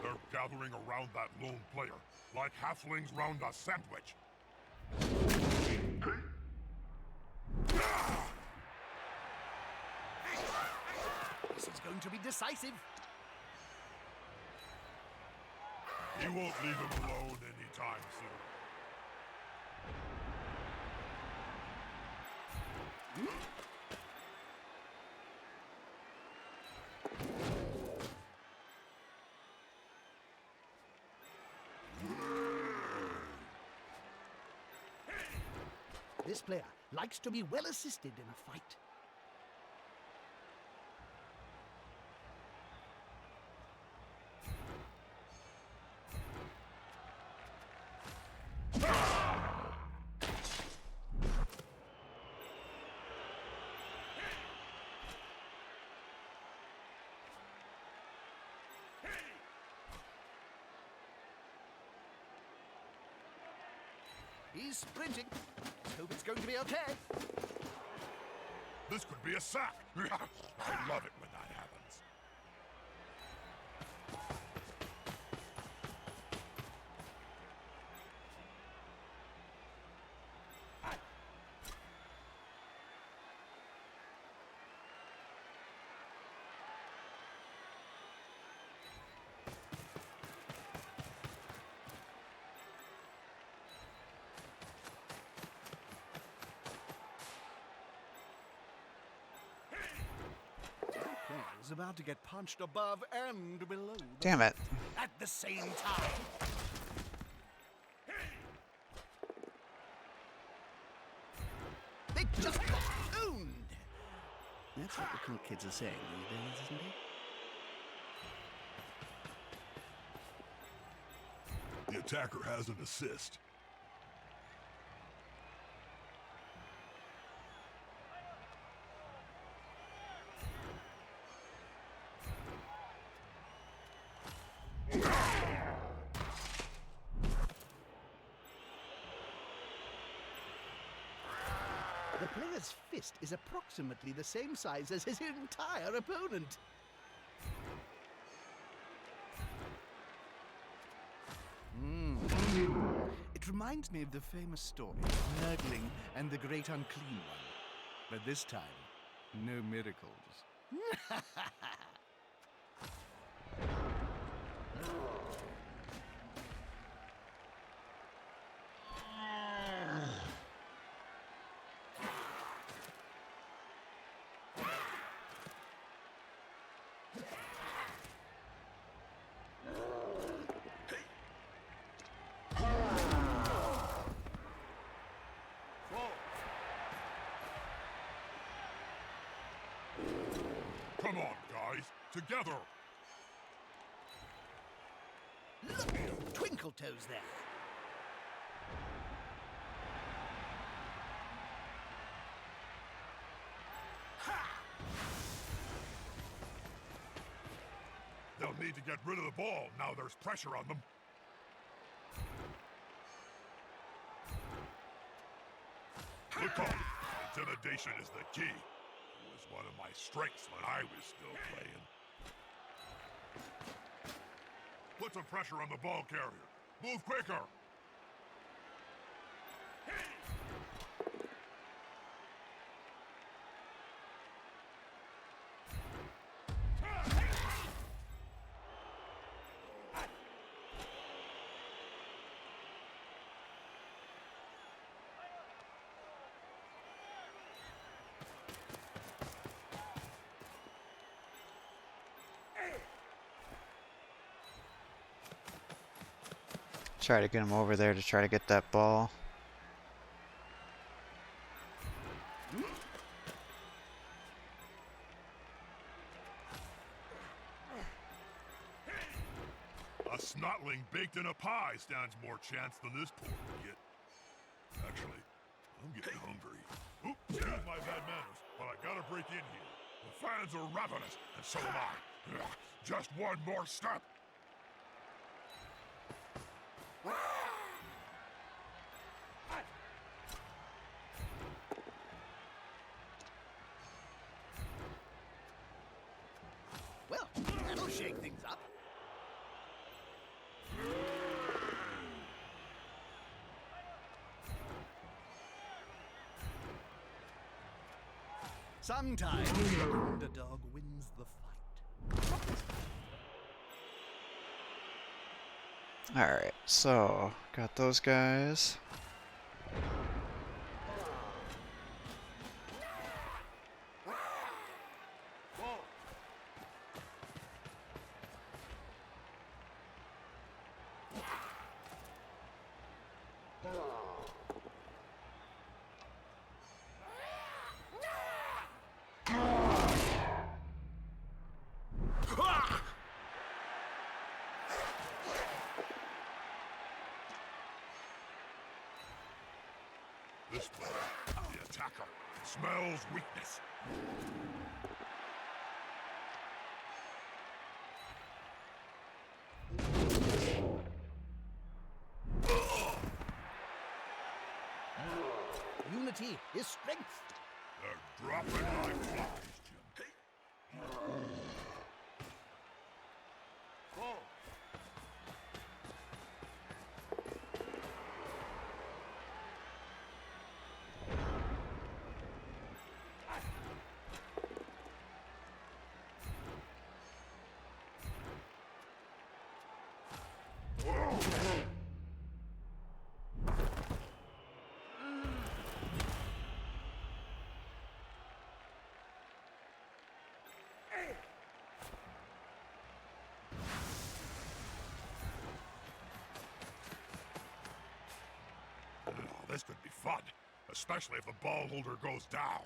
They're gathering around that lone player, like halflings round a sandwich. This is going to be decisive. He won't leave him alone anytime soon. This player likes to be well assisted in a fight. He's sprinting. Let's hope it's going to be okay. This could be a sack. I love it when that happens. Players about to get punched above and below the Damn it. at the same time. They just got owned. That's what the cool kids are saying these days, isn't it? The attacker has an assist. The player's fist is approximately the same size as his entire opponent. It reminds me of the famous story of Nurgling and the Great Unclean One. But this time, no miracles. Come on, guys. Together. Look at Twinkle Toes there. They'll need to get rid of the ball now there's pressure on them. Look on. Intimidation is the key. It was one of my strengths when I was still playing. Put some pressure on the ball carrier. Move quicker. Try to get him over there to try to get that ball. A snotling baked in a pie stands more chance than this poor git. Actually, I'm getting hungry. Oops, excuse my bad manners, but I gotta break in here. The fans are ravenous, and so am I. Ugh, just one more step. Well, that'll shake things up. Sometimes the underdog wins the fight. Alright, so got those guys. This player, the attacker, smells weakness. Unity is strength. They're dropping like flies, Jim. Oh, this could be fun, especially if the ball holder goes down.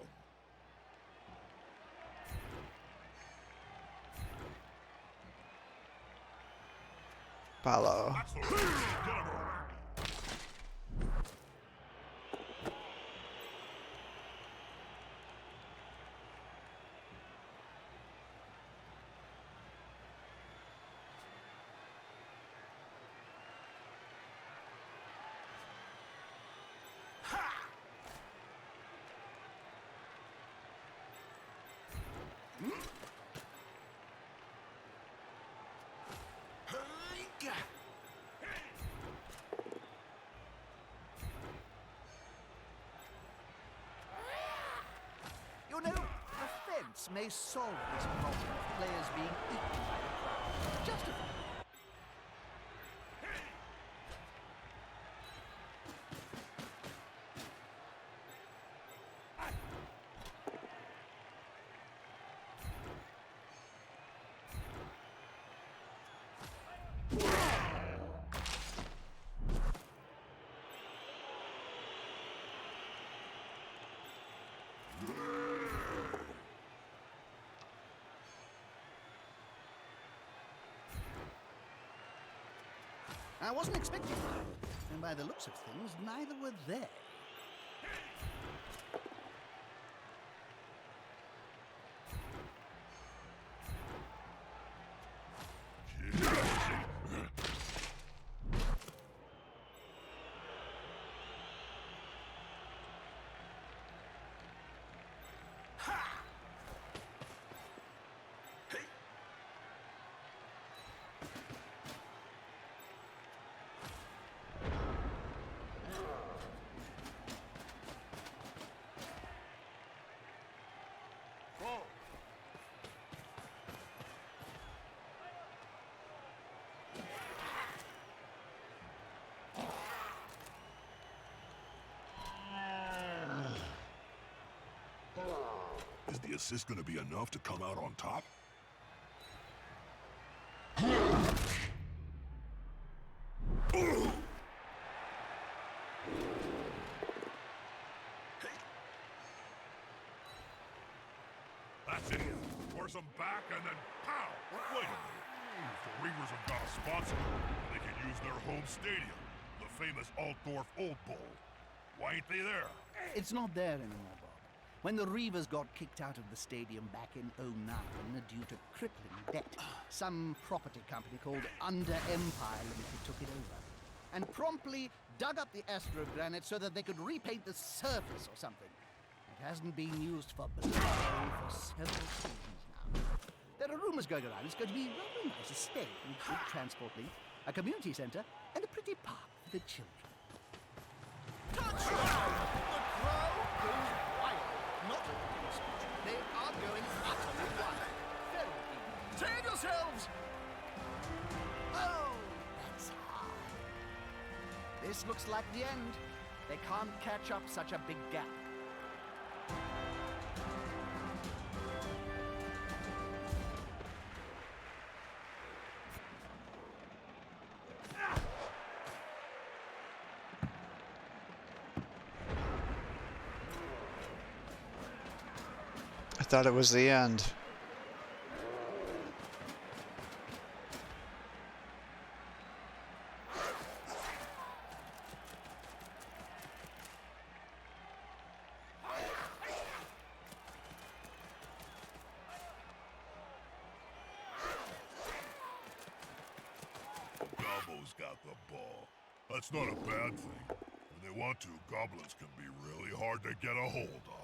Follow. That's the way. Get him over. This may solve this problem of players being eaten by the crowd. Justified. I wasn't expecting that, and by the looks of things, neither were they. Is the assist gonna be enough to come out on top? That's it. Force them back and then pow! Wait a minute. If the Reavers have got a sponsor, they can use their home stadium, the famous Altdorf Old Bowl. Why ain't they there? It's not there anymore, Bob. When the Reavers got kicked out of the stadium back in '09 due to crippling debt, some property company called Under Empire Limited took it over and promptly dug up the astrogranite so that they could repaint the surface or something. It hasn't been used for blood for several seasons now. There are rumors going around it's going to be rather nice estate with good transport link, a community center, and a pretty park for the children. Touchdown! The crowd goes wild. Not a good speech. They are going utterly wild. Very good. Save yourselves! Oh, that's hard. This looks like the end. They can't catch up such a big gap. I thought it was the end. Gobbo's got the ball. That's not a bad thing. When they want to, goblins can be really hard to get a hold of.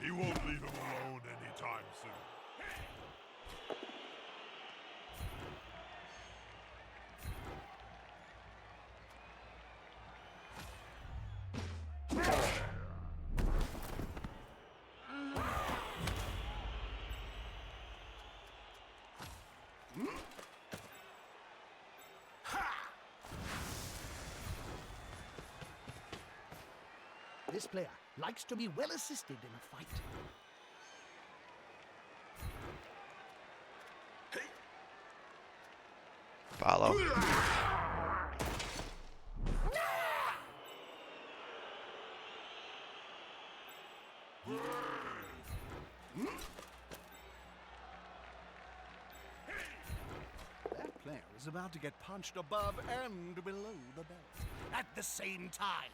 He won't leave him alone anytime soon. This player likes to be well assisted in a fight. Follow. That player is about to get punched above and below the belt at the same time.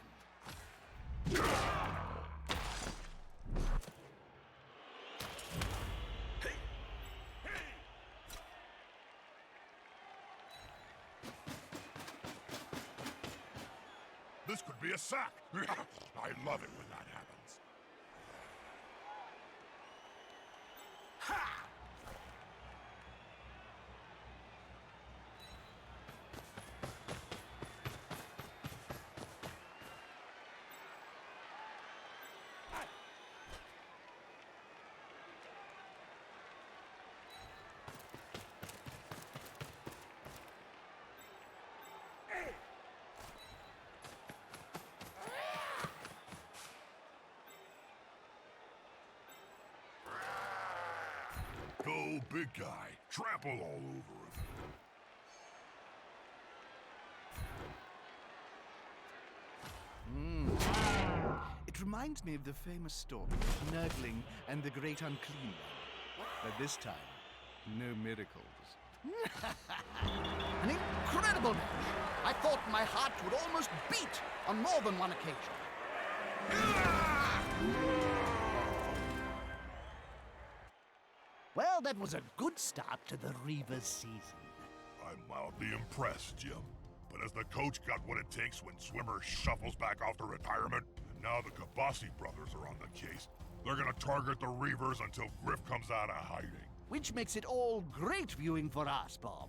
this could be a sack. I love it when that happens. Ha! Go, big guy. Trample all over him. It reminds me of the famous story of Nurgling and the Great Unclean One. But this time, no miracles. An incredible match! I thought my heart would almost beat on more than one occasion. Well, that was a good start to the Reavers season. I'm mildly impressed, Jim. But has the coach got what it takes when Swimmer shuffles back off to retirement? And now the Kabasi brothers are on the case. They're gonna target the Reavers until Griff comes out of hiding. Which makes it all great viewing for us, Bob.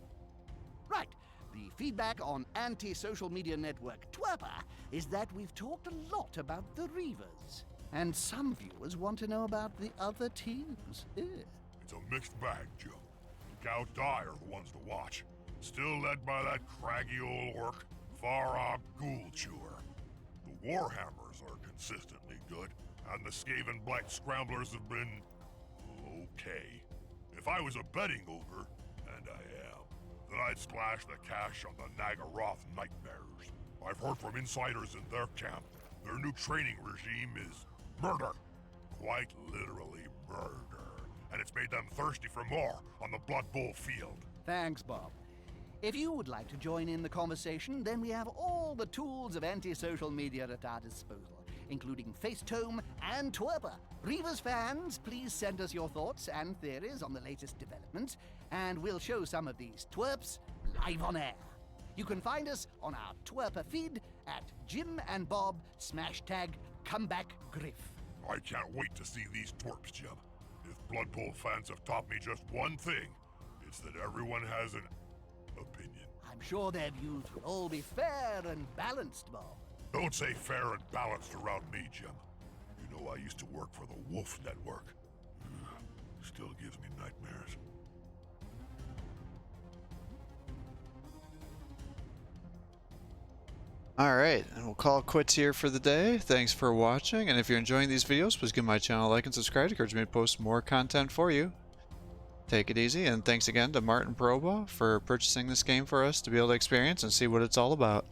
Right, the feedback on anti-social media network Twerper is that we've talked a lot about the Reavers. And some viewers want to know about the other teams. It's a mixed bag, Jim. Cal Die are the ones to watch. Still led by that craggy old orc, Farag Ghoul Chewer. The Warhammers are consistently good, and the Skaven Black Scramblers have been okay. If I was a betting ogre, and I am, then I'd splash the cash on the Nagaroth Nightmares. I've heard from insiders in their camp. Their new training regime is murder. Quite literally murder. And it's made them thirsty for more on the Blood Bowl field. Thanks, Bob. If you would like to join in the conversation, then we have all the tools of anti-social media at our disposal, including Facetome and Twerper. Reavers fans, please send us your thoughts and theories on the latest developments, and we'll show some of these twerps live on air. You can find us on our Twerper feed at Jim and Bob #ComebackGriff. I can't wait to see these twerps, Jim. If Blood Bowl fans have taught me just one thing, it's that everyone has an opinion. I'm sure their views will all be fair and balanced, Bob. Don't say fair and balanced around me, Jim. You know I used to work for the Wolf Network. Still gives me nightmares. Alright, and we'll call it quits here for the day. Thanks for watching, and if you're enjoying these videos, please give my channel a like and subscribe. It encourages me to post more content for you. Take it easy, and thanks again to Martin Proba for purchasing this game for us to be able to experience and see what it's all about.